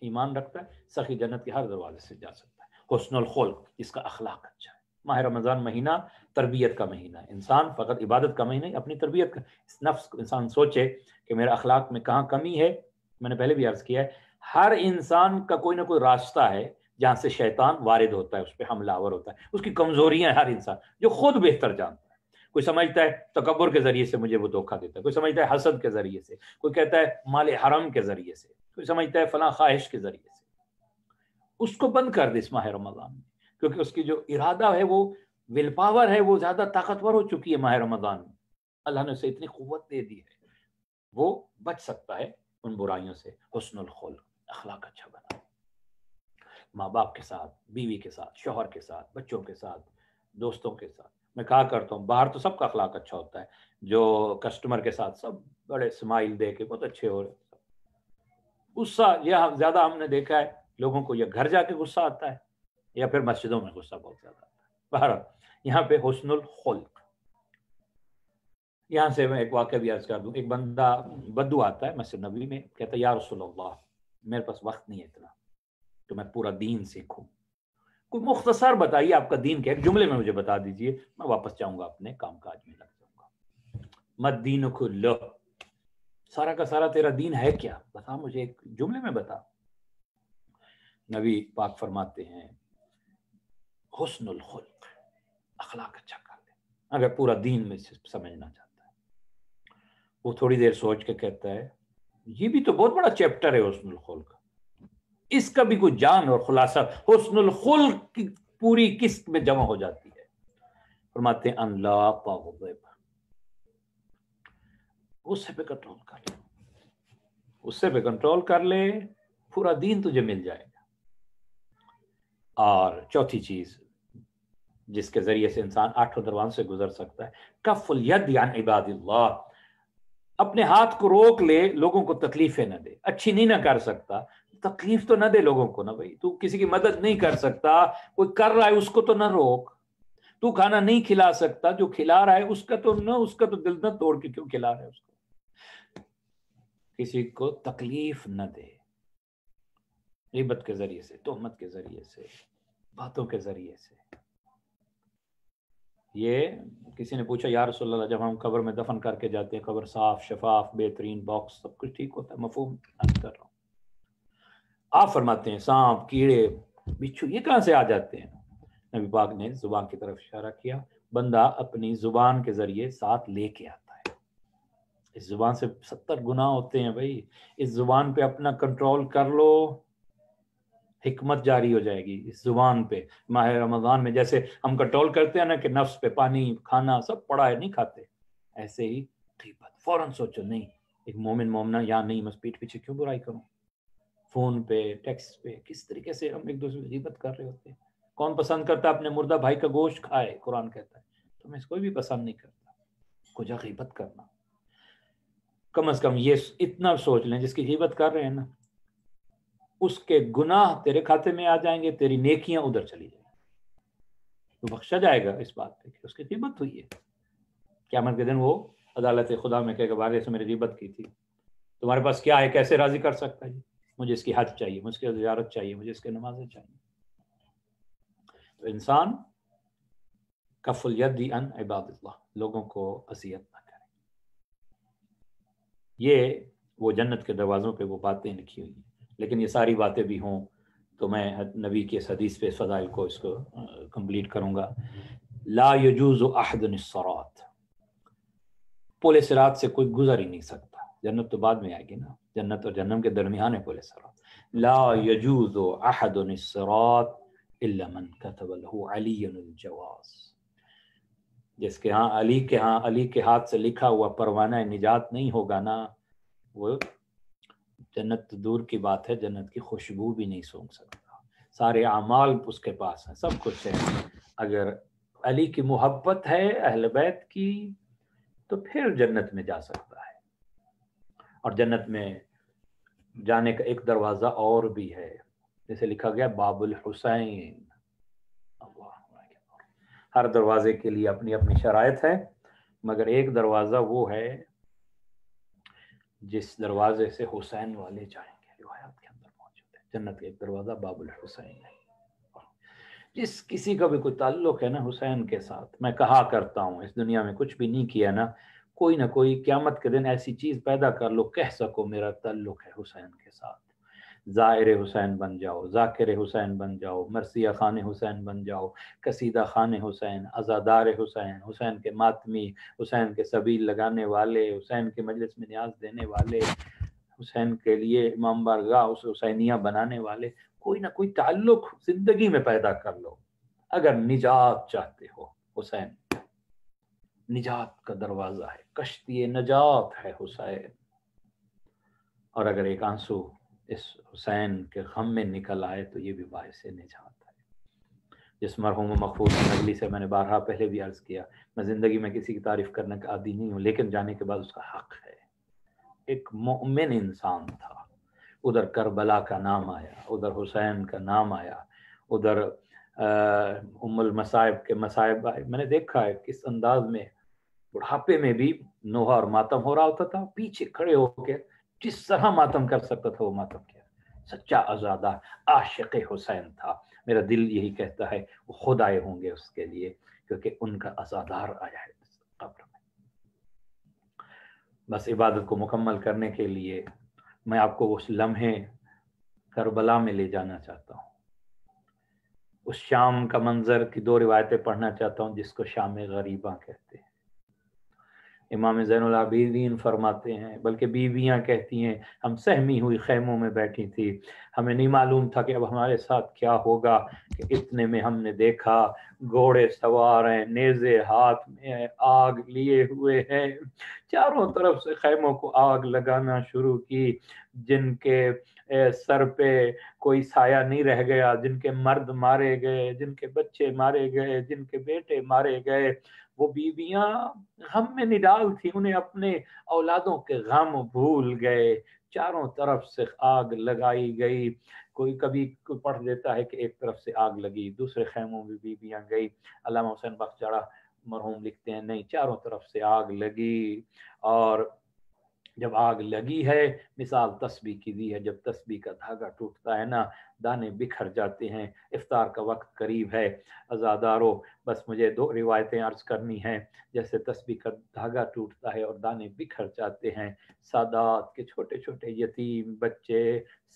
ایمان رکھتا ہے، سخی جنت کے ہر دروازے سے جا سکتا ہے۔ حسن الخلق، جس کا اخلاق اچھا ہے۔ ماہ رمضان مہینہ تربیت کا مہینہ ہے، انسان فقط عبادت کا مہینہ نہیں، اپنی تربیت کا، اس نفس کو انسان سوچے کہ میرا اخلاق میں کہاں کمی ہے۔ میں نے پہلے بھی عرض کیا ہے، ہر انسان کا کوئی نہ کوئی راستہ ہے جہاں سے شیطان وارد ہوتا ہے، اس پہ حملہ آور ہوتا ہے، اس کی کمزوریاں ہیں ہر انسان، جو خود بہتر جانتا ہے۔ کوئی سمجھتا ہے تکبر کے ذریعے سے مجھے وہ دھوکہ دیتا ہے، کوئی سمجھتا ہے حسد کے ذریعے سے، کوئی کہتا ہے مال حرام کے ذریعے سے، کوئی سمجھتا ہے فلاں خواہش کے ذریعے سے۔ اس کو بند کر دے اس ماہ رمضان میں، کیونکہ اس کی جو ارادہ ہے، وہ ول پاور ہے، وہ زیادہ طاقتور ہو چکی ہے ماہ رمضان میں۔ اللہ نے اسے اتنی قوت دے دی ہے، وہ بچ سکتا ہے ان برائیوں سے۔ حسن الخلق، اخلاق اچھا بنا، ماں باپ کے ساتھ، بیوی کے ساتھ، شوہر کے ساتھ، بچوں کے ساتھ، دوستوں کے ساتھ۔ میں کہا کرتا ہوں باہر تو سب کا اخلاق اچھا ہوتا ہے، جو کسٹمر کے ساتھ سب بڑے اسمائل دے کے بہت اچھے ہو رہے۔ غصہ یہ زیادہ ہم نے دیکھا ہے لوگوں کو، یا گھر جا کے غصہ آتا ہے یا پھر مسجدوں میں غصہ بہت زیادہ آتا ہے۔ بہرحال یہاں پہ حسن الخلق۔ یہاں سے میں ایک واقعہ بھی عرض کر دوں۔ ایک بندہ بدو آتا ہے مسجد نبوی میں، کہتا ہے یا رسول اللہ میرے پاس وقت نہیں ہے اتنا تو میں پورا دین سیکھوں، کوئی مختصر بتائیے آپ کا دین کیا ہے، ایک جملے میں مجھے بتا دیجئے، میں واپس جاؤں گا اپنے کام کاج میں لگ جاؤں گا۔ مد دین کلہ، سارا کا سارا تیرا دین ہے کیا، بتا مجھے ایک جملے میں بتا۔ نبی پاک فرماتے ہیں حسن الخلق، اخلاق اچھا کر لے، اگر پورا دین میں سمجھنا چاہتا ہے۔ وہ تھوڑی دیر سوچ کے کہتا ہے یہ بھی تو بہت بڑا چیپٹر ہے حسن الخلق، اس کا بھی کوئی جان اور خلاصہ حسن الخلق کی پوری قسط میں جمع ہو جاتی ہے۔ فرماتے ہیں ان لا تغضب، غصے پہ کنٹرول کر لے، غصے پہ کنٹرول کر لے، پورا دین تجھے مل جائے گا۔ اور چوتھی چیز جس کے ذریعے سے انسان 8 دروازوں سے گزر سکتا ہے، کف الید عن عباد اللہ، اپنے ہاتھ کو روک لے، لوگوں کو تکلیفیں نہ دے۔ اچھی نہیں نہ کر سکتا، تکلیف تو نہ دے لوگوں کو نا بھائی، تو کسی کی مدد نہیں کر سکتا، کوئی کر رہا ہے اس کو تو نہ روک، تو کھانا نہیں کھلا سکتا، جو کھلا رہا ہے اس کا تو دل نہ توڑ کے کیوں کھلا رہا ہے اس کو، کسی کو تکلیف نہ دے، غیبت کے ذریعے سے، تہمت کے ذریعے سے، باتوں کے ذریعے سے۔ یہ کسی نے پوچھا یا رسول اللہ جب ہم قبر میں دفن کر کے جاتے ہیں، قبر صاف شفاف بہترین باکس سب کچھ ٹھیک ہوتا ہے، مفہوم کر رہا ہوں، آپ فرماتے ہیں سانپ کیڑے بچھو یہ کہاں سے آ جاتے ہیں؟ نبی پاک نے زبان کی طرف اشارہ کیا، بندہ اپنی زبان کے ذریعے ساتھ لے کے آتا ہے، اس زبان سے 70 گناہ ہوتے ہیں بھائی، اس زبان پہ اپنا کنٹرول کر لو، حکمت جاری ہو جائے گی اس زبان پہ۔ ماہ رمضان میں جیسے ہم کنٹرول کرتے ہیں نا کہ نفس پہ پانی کھانا سب پڑا ہے نہیں کھاتے، ایسے ہی غیبت فوراً سوچو نہیں، ایک مومن مومنہ یا نہیں، میں پیٹھ پیچھے کیوں برائی کروں، فون پہ ٹیکسٹ پہ کس طریقے سے ہم ایک دوسرے کی غیبت کر رہے ہوتے ہیں۔ کون پسند کرتا ہے اپنے مردہ بھائی کا گوشت کھائے، قرآن کہتا ہے، تو میں اس کوئی بھی پسند نہیں کرتا کو جا غیبت کرنا۔ کم از کم یہ اتنا سوچ لیں جس کی غیبت کر رہے ہیں نا، اس کے گناہ تیرے کھاتے میں آ جائیں گے، تیری نیکیاں ادھر چلی جائیں گی، تو بخشا جائے گا اس بات پہ کہ اس کی غیبت ہوئی ہے۔ قیامت کے دن وہ عدالت خدا میں کہے گا بارے سے میری غیبت کی تھی، تمہارے پاس کیا ہے، کیسے راضی کر سکتا ہے، مجھے اس کی حج چاہیے، مجھے اس کی زیارت چاہیے، مجھے اس کے نمازیں چاہیے۔ تو انسان کف الید عن عباد اللہ، لوگوں کو اذیت نہ کرے۔ یہ وہ جنت کے دروازوں پہ وہ باتیں لکھی ہوئی ہیں، لیکن یہ ساری باتیں بھی ہوں تو میں نبی کی اس حدیث پہ فضائل کو اس کو کمپلیٹ کروں گا۔ لا یجوز احد الصراط، پل صراط سے کوئی گزر ہی نہیں سکتا، جنت تو بعد میں آئے گی نا، جنت اور جہنم کے درمیان ہے پل صراط۔ لا یجوز احد الصراط الا من كتب له علی الجواز، جس کے ہاں علی کے ہاتھ سے لکھا ہوا پروانہ نجات نہیں ہوگا نا، وہ جنت دور کی بات ہے، جنت کی خوشبو بھی نہیں سونگھ سکتا، سارے اعمال اس کے پاس ہیں، سب کچھ ہے۔ اگر علی کی محبت ہے اہل بیت کی تو پھر جنت میں جا سکتا ہے۔ اور جنت میں جانے کا ایک دروازہ اور بھی ہے، جیسے لکھا گیا باب الحسین۔ ہر دروازے کے لیے اپنی اپنی شرائط ہے، مگر ایک دروازہ وہ ہے جس دروازے سے حسین والے جائیں گے، روایات کے اندر موجود ہے۔ جنت کا ایک دروازہ باب الحسین ہے۔ جس کسی کا بھی کوئی تعلق ہے نا حسین کے ساتھ، میں کہا کرتا ہوں اس دنیا میں کچھ بھی نہیں کیا نا، کوئی نہ کوئی قیامت کے دن ایسی چیز پیدا کر لو، کہہ سکو میرا تعلق ہے حسین کے ساتھ۔ زائر حسین بن جاؤ، ذاکر حسین بن جاؤ، مرثیہ خان حسین بن جاؤ، قصیدہ خان حسین، عزادار حسین، حسین کے ماتمی، حسین کے سبیل لگانے والے، حسین کے مجلس میں نیاز دینے والے، حسین کے لیے امام بارگاہ اس حسینیہ بنانے والے، کوئی نہ کوئی تعلق زندگی میں پیدا کر لو۔ اگر نجات چاہتے ہو، حسین نجات کا دروازہ ہے، کشتی نجات ہے حسین۔ اور اگر ایک آنسو اس حسین کے غم میں نکل آئے تو یہ بھی باعث نجات ہے۔ جس مرحوم مقبول مجلس سے میں نے بارہا پہلے بھی عرض کیا، میں زندگی میں کسی کی تعریف کرنے کا عادی نہیں ہوں، لیکن جانے کے بعد اس کا حق ہے۔ ایک مومن انسان تھا، ادھر کربلا کا نام آیا، ادھر حسین کا نام آیا، ادھر ام المصائب کے مصائب آئے۔ میں نے دیکھا ہے کس انداز میں بڑھاپے میں بھی نوحہ اور ماتم ہو رہا ہوتا تھا، پیچھے کھڑے ہو کے جس طرح ماتم کر سکتا تھا وہ ماتم کیا۔ سچا آزادہ عاشق حسین تھا۔ میرا دل یہی کہتا ہے وہ خود آئے ہوں گے اس کے لیے، کیونکہ ان کا عزادار آیا ہے قبر میں۔ بس عبادت کو مکمل کرنے کے لیے میں آپ کو اس لمحے کربلا میں لے جانا چاہتا ہوں، اس شام کا منظر کی دو روایتیں پڑھنا چاہتا ہوں جس کو شام غریباں کہتے ہیں۔ امام زین العابدین فرماتے ہیں، بلکہ بیویاں کہتی ہیں، ہم سہمی ہوئی خیموں میں بیٹھی تھی، ہمیں نہیں معلوم تھا کہ اب ہمارے ساتھ کیا ہوگا، کہ اتنے میں ہم نے دیکھا گھوڑے سوار ہیں، نیزے ہاتھ میں، آگ لیے ہوئے ہیں، چاروں طرف سے خیموں کو آگ لگانا شروع کی، جن کے سر پہ کوئی سایہ نہیں رہ گیا، جن کے مرد مارے گئے، جن کے بچے مارے گئے، جن کے بیٹے مارے گئے۔ وہ بیویاں غم میں نڈال تھی، انہیں اپنے اولادوں کے غم بھول گئے، چاروں طرف سے آگ لگائی گئی۔ کوئی کبھی کوئی پڑھ دیتا ہے کہ ایک طرف سے آگ لگی، دوسرے خیموں میں بیویاں گئی۔ علامہ حسین بخش جڑا مرحوم لکھتے ہیں نہیں، چاروں طرف سے آگ لگی، اور جب آگ لگی ہے مثال تسبیح کی دی ہے، جب تسبیح کا دھاگا ٹوٹتا ہے نا، دانے بکھر جاتے ہیں۔ افطار کا وقت قریب ہے، عزادارو بس مجھے دو روایتیں عرض کرنی ہیں۔ جیسے تسبیح کا دھاگا ٹوٹتا ہے اور دانے بکھر جاتے ہیں، سادات کے چھوٹے چھوٹے یتیم بچے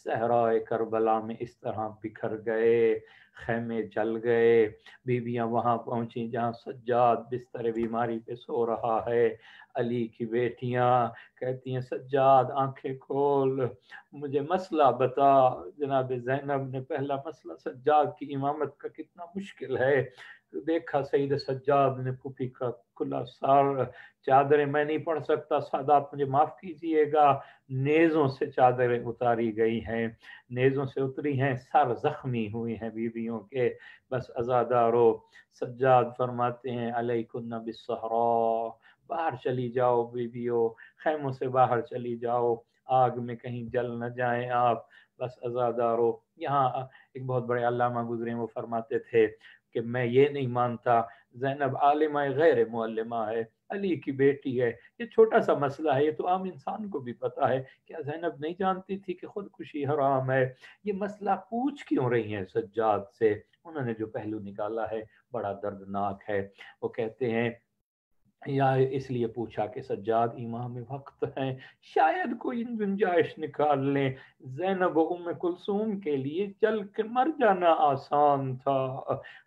صحرائے کربلا میں اس طرح بکھر گئے، خیمے جل گئے۔ بیویاں وہاں پہنچی جہاں سجاد بستر بیماری پہ سو رہا ہے۔ علی کی بیٹیاں کہتی ہیں سجاد آنکھیں کھول، مجھے مسئلہ بتا۔ جناب زینب نے پہلا مسئلہ سجاد کی امامت کا کتنا مشکل ہے دیکھا۔ سید سجاد نے پھوپھی کا کھلا سار چادریں میں نہیں پڑھ سکتا، سادات مجھے معاف کیجئے گا، نیزوں سے چادریں اتاری گئی ہیں، نیزوں سے اتری ہیں، سر زخمی ہوئی ہیں بیویوں کے۔ بس عزادارو سجاد فرماتے ہیں علیکن بالصحراء، باہر چلی جاؤ بیویوں، خیموں سے باہر چلی جاؤ، آگ میں کہیں جل نہ جائیں آپ۔ بس عزادارو، یہاں ایک بہت بڑے علامہ گزرے، وہ فرماتے تھے کہ میں یہ نہیں مانتا زینب عالمہ غیر معلمہ ہے، علی کی بیٹی ہے، یہ چھوٹا سا مسئلہ ہے، یہ تو عام انسان کو بھی پتا ہے۔ کیا زینب نہیں جانتی تھی کہ خودکشی حرام ہے؟ یہ مسئلہ پوچھ کیوں رہی ہیں سجاد سے؟ انہوں نے جو پہلو نکالا ہے بڑا دردناک ہے۔ وہ کہتے ہیں یا اس لیے پوچھا کہ سجاد امام وقت ہیں، شاید کوئی گنجائش نکال لیں۔ زینب و ام کلثوم کے لیے جل کے مر جانا آسان تھا،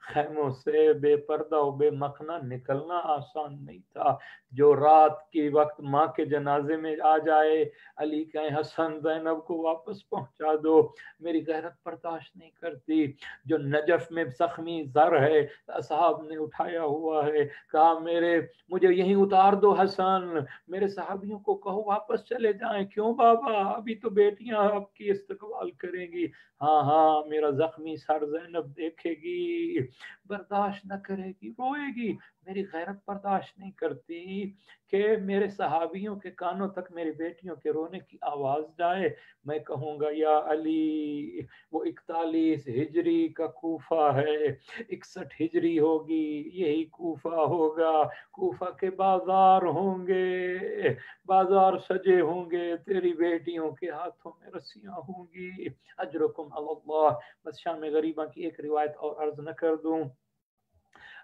خیموں سے بے پردہ و بے مخنہ نکلنا آسان نہیں تھا۔ جو رات کی وقت ماں کے جنازے میں آ جائے، علی کہیں حسن زینب کو واپس پہنچا دو، میری غیرت برداشت نہیں کرتی۔ جو نجف میں زخمی زر ہے، اصحاب نے اٹھایا ہوا ہے، کہا مجھے مجھے یہیں اتار دو حسن، میرے صحابیوں کو کہو واپس چلے جائیں۔ کیوں بابا؟ ابھی تو بیٹیاں آپ کی استقبال کریں گی۔ ہاں ہاں، میرا زخمی سر زینب دیکھے گی، برداشت نہ کرے گی، روئے گی۔ میری غیرت برداشت نہیں کرتی کہ میرے صحابیوں کے کانوں تک میری بیٹیوں کے رونے کی آواز جائے۔ میں کہوں گا یا علی، وہ 41 ہجری کا کوفہ ہے، 61 ہجری ہوگی، یہی کوفہ ہوگا، کوفہ کے بازار ہوں گے، بازار سجے ہوں گے، تیری بیٹیوں کے ہاتھوں میں رسیاں ہوں گی، اجرکم اللہ۔ بس شام غریبہ کی ایک روایت اور عرض نہ کر دوں،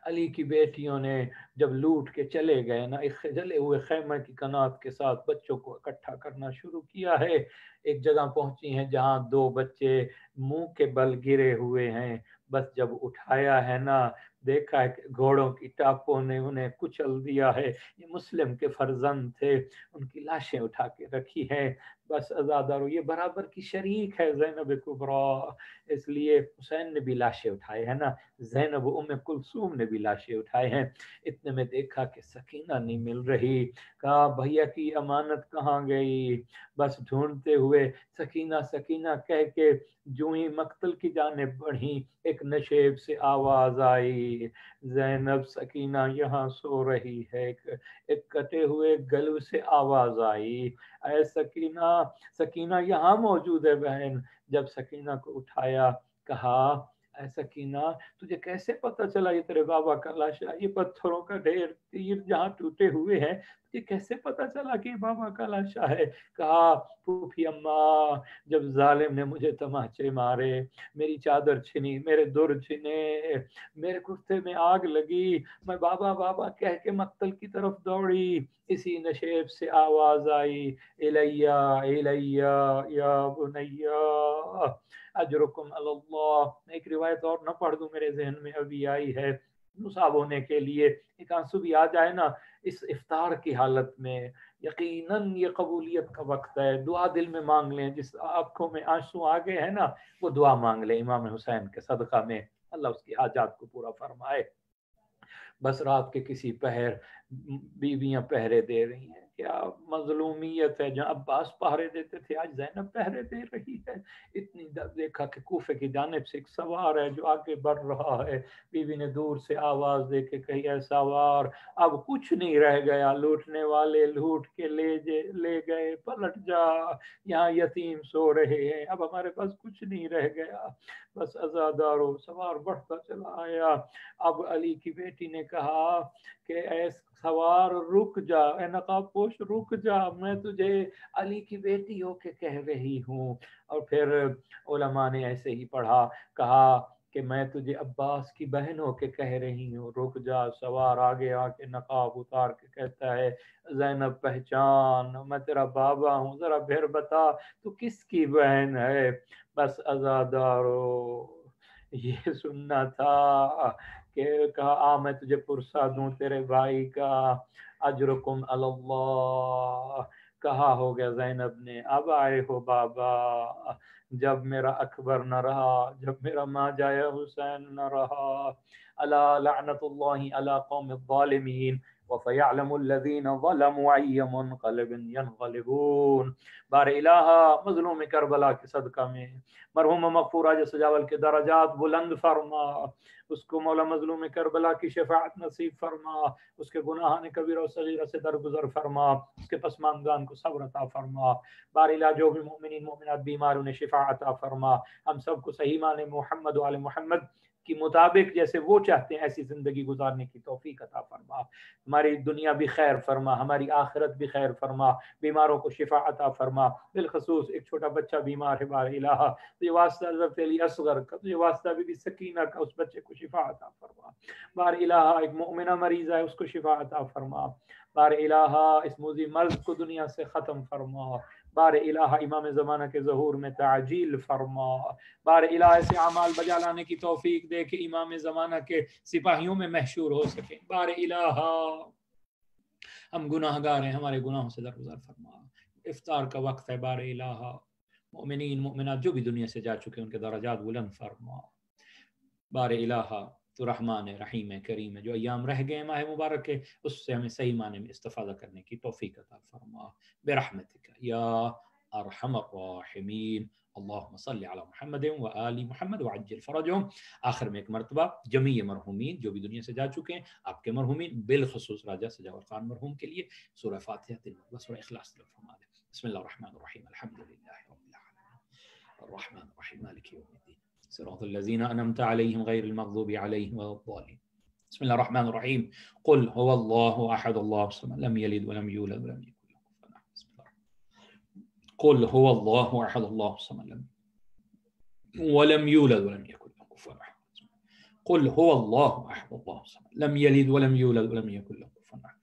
علی کی بیٹیوں نے جب لوٹ کے چلے گئے نا، ایک جلے ہوئے خیمہ کی کنات کے ساتھ بچوں کو اکٹھا کرنا شروع کیا ہے۔ ایک جگہ پہنچی ہیں جہاں 2 بچے منہ کے بل گرے ہوئے ہیں، بس جب اٹھایا ہے نا، دیکھا ہے کہ گھوڑوں کی ٹاپوں نے انہیں کچل دیا ہے، یہ مسلم کے فرزند تھے، ان کی لاشیں اٹھا کے رکھی ہیں۔ بس عزادارو، یہ برابر کی شریک ہے زینب کبریٰ، اس لیے حسین نے بھی لاشیں اٹھائے ہیں نا، زینب و ام کلثوم نے بھی لاشیں اٹھائے ہیں۔ اتنے میں دیکھا کہ سکینہ نہیں مل رہی، کہا بھیا کی امانت کہاں گئی؟ بس ڈھونڈتے ہوئے سکینہ سکینہ کہہ کے جو ہی مقتل کی جانب بڑھی، ایک نشیب سے آواز آئی، زینب سکینہ یہاں سو رہی ہے۔ ایک کٹے ہوئے گلو سے آواز آئی، اے سکینہ، سکینہ یہاں موجود ہے بہن۔ جب سکینہ کو اٹھایا، کہا اے سکینہ، تجھے کیسے پتہ چلا یہ تیرے بابا کا لاشا؟ یہ پتھروں کا ڈھیر، تیر جہاں ٹوٹے ہوئے ہیں، تجھے کیسے پتہ چلا کہ یہ بابا کا لاشا ہے؟ کہا پھوپھی اماں، جب ظالم نے مجھے تماچے مارے، میری چادر چھنی، میرے در چھنے، میرے کرتے میں آگ لگی، میں بابا بابا کہہ کے مقتل کی طرف دوڑی، اسی نشیب سے آواز آئی، الیہ الیہ یا بنیہ اجرکم اللہ۔ ایک روایت اور نہ پڑھ دوں، میرے ذہن میں ابھی آئی ہے، مصاب ہونے کے لیے ایک آنسو بھی آ جائے نا اس افطار کی حالت میں، یقیناً یہ قبولیت کا وقت ہے۔ دعا دل میں مانگ لیں، جس آنکھوں میں آنسو آ گئے ہیں نا، وہ دعا مانگ لیں امام حسین کے صدقہ میں، اللہ اس کی حاجات کو پورا فرمائے۔ بس رات کے کسی پہر بیویاں پہرے دے رہی ہیں، کیا مظلومیت ہے، جہاں عباس پہرے دیتے تھے آج زینب پہرے دے رہی ہے۔ اتنی دیکھا کہ کوفے کی جانب سے ایک سوار ہے جو آگے بڑھ رہا ہے، بیوی نے دور سے آواز دے کے کہی اے سوار، اب کچھ نہیں رہ گیا، لوٹنے والے لوٹ کے لے گئے، پلٹ جا، یہاں یتیم سو رہے ہیں، اب ہمارے پاس کچھ نہیں رہ گیا۔ بس عزادارو، سوار بڑھتا چلا آیا۔ اب علی کی بیٹی نے کہا کہ اے سوار رک جا، اے نقاب پوش رک جا، میں تجھے علی کی بیٹی ہو کے کہہ رہی ہوں۔ اور پھر علماء نے ایسے ہی پڑھا، کہا کہ میں تجھے عباس کی بہن ہو کے کہہ رہی ہوں، رک جا۔ سوار آگے آ کے نقاب اتار کے کہتا ہے زینب پہچان، میں تیرا بابا ہوں، ذرا پھر بتا تو کس کی بہن ہے؟ بس عزادارو، یہ سننا تھا کہ کہا آ میں تجھے پرسہ دوں تیرے بھائی کا، اجرکم اللہ۔ کہا ہو گیا زینب نے، اب آئے ہو بابا، جب میرا اکبر نہ رہا، جب میرا ماں جایا حسین نہ رہا، الا لعنت اللہ علی قوم الظالمین وَفَيَعْلَمُ الَّذِينَ ظَلَمُوا أَيَّ مُنْقَلِبٍ يَنْقَلِبُونَ۔ بار الہ، مظلوم کربلا کے صدقہ میں مرحوم مغفور راجہ سجاول کے درجات بلند فرما، اس کو مولا مظلوم کربلا کی شفاعت نصیب فرما، اس کے گناہان کبیرہ و صغیرہ سے درگزر فرما، اس کے پسماندگان کو صبر عطا فرما۔ بار الہ، جو بھی مؤمنین مؤمنات بیمار انہیں شفا عطا فرما، ہم سب کو صحیح معنی محمد و آل محمد کی مطابق جیسے وہ چاہتے ہیں ایسی زندگی گزارنے کی توفیق عطا فرما۔ ہماری دنیا بھی خیر فرما، ہماری آخرت بھی خیر فرما، بیماروں کو شفا عطا فرما۔ بالخصوص ایک چھوٹا بچہ بیمار ہے، بار الہ تجھے واسطہ حضرت علی اصغر کا، تجھے واسطہ بی بی سکینہ کا، اس بچے کو شفا عطا فرما۔ بار الہ ایک مؤمنہ مریض ہے، اس کو شفا عطا فرما۔ بار الہ اس موذی مرض کو دنیا سے ختم فرما۔ بار الہ امام زمانہ کے ظہور میں تعجیل فرما۔ بار الہ ایسے اعمال بجا لانے کی توفیق دے کہ امام زمانہ کے سپاہیوں میں محشور ہو سکیں۔ بار الہ ہم گناہ گار ہیں، ہمارے گناہوں سے درگزر فرما۔ افطار کا وقت ہے، بار الہ مؤمنین مؤمنات جو بھی دنیا سے جا چکے ان کے درجات بلند فرما۔ بار الہ تو رحمان ہے، رحیم ہے، کریم ہے. جو ایام رہ گئے ماہ مبارک کے اس سے ہمیں صحیح معنی میں استفادہ کرنے کی توفیق عطا فرما برحمتک یا ارحم الراحمین. اللہم صلی علی محمد و آل محمد وعجل فرجہم. آخر میں ایک مرتبہ جمیع مرحومین جو بھی دنیا سے جا چکے ہیں، آپ کے مرحومین بالخصوص راجہ سجاور خان مرحوم کے لیے سورہ فاتحہ تلاوت و سورہ اخلاص تلاوت فرما دیں. بسم اللہ الرحمن الرحیم الحمدللہ رب العالمین الرحمن الرحیم مالک یوم الدین صراط الذین انعمت علیہم غیر المغضوب علیہم ولا الضالین. بسم اللہ الرحمن الرحیم قل هو اللہ احد اللہ الصمد لم یلد ولم یولد ولم یکن له کفوا احد. بسم اللہ قل هو اللہ احد اللہ الصمد ولم یولد ولم یکن له کفوا احد. قل هو اللہ احد اللہ الصمد لم یلد ولم یولد ولم یکن له کفوا احد.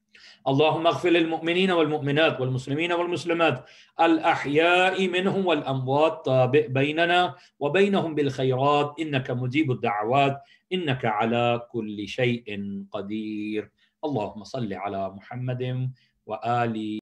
اللهم اغفر للمؤمنين والمؤمنات والمسلمين والمسلمات الأحياء منهم والأموات تابع بيننا وبينهم بالخيرات إنك مجيب الدعوات إنك على كل شيء قدير. اللهم صل على محمد وآل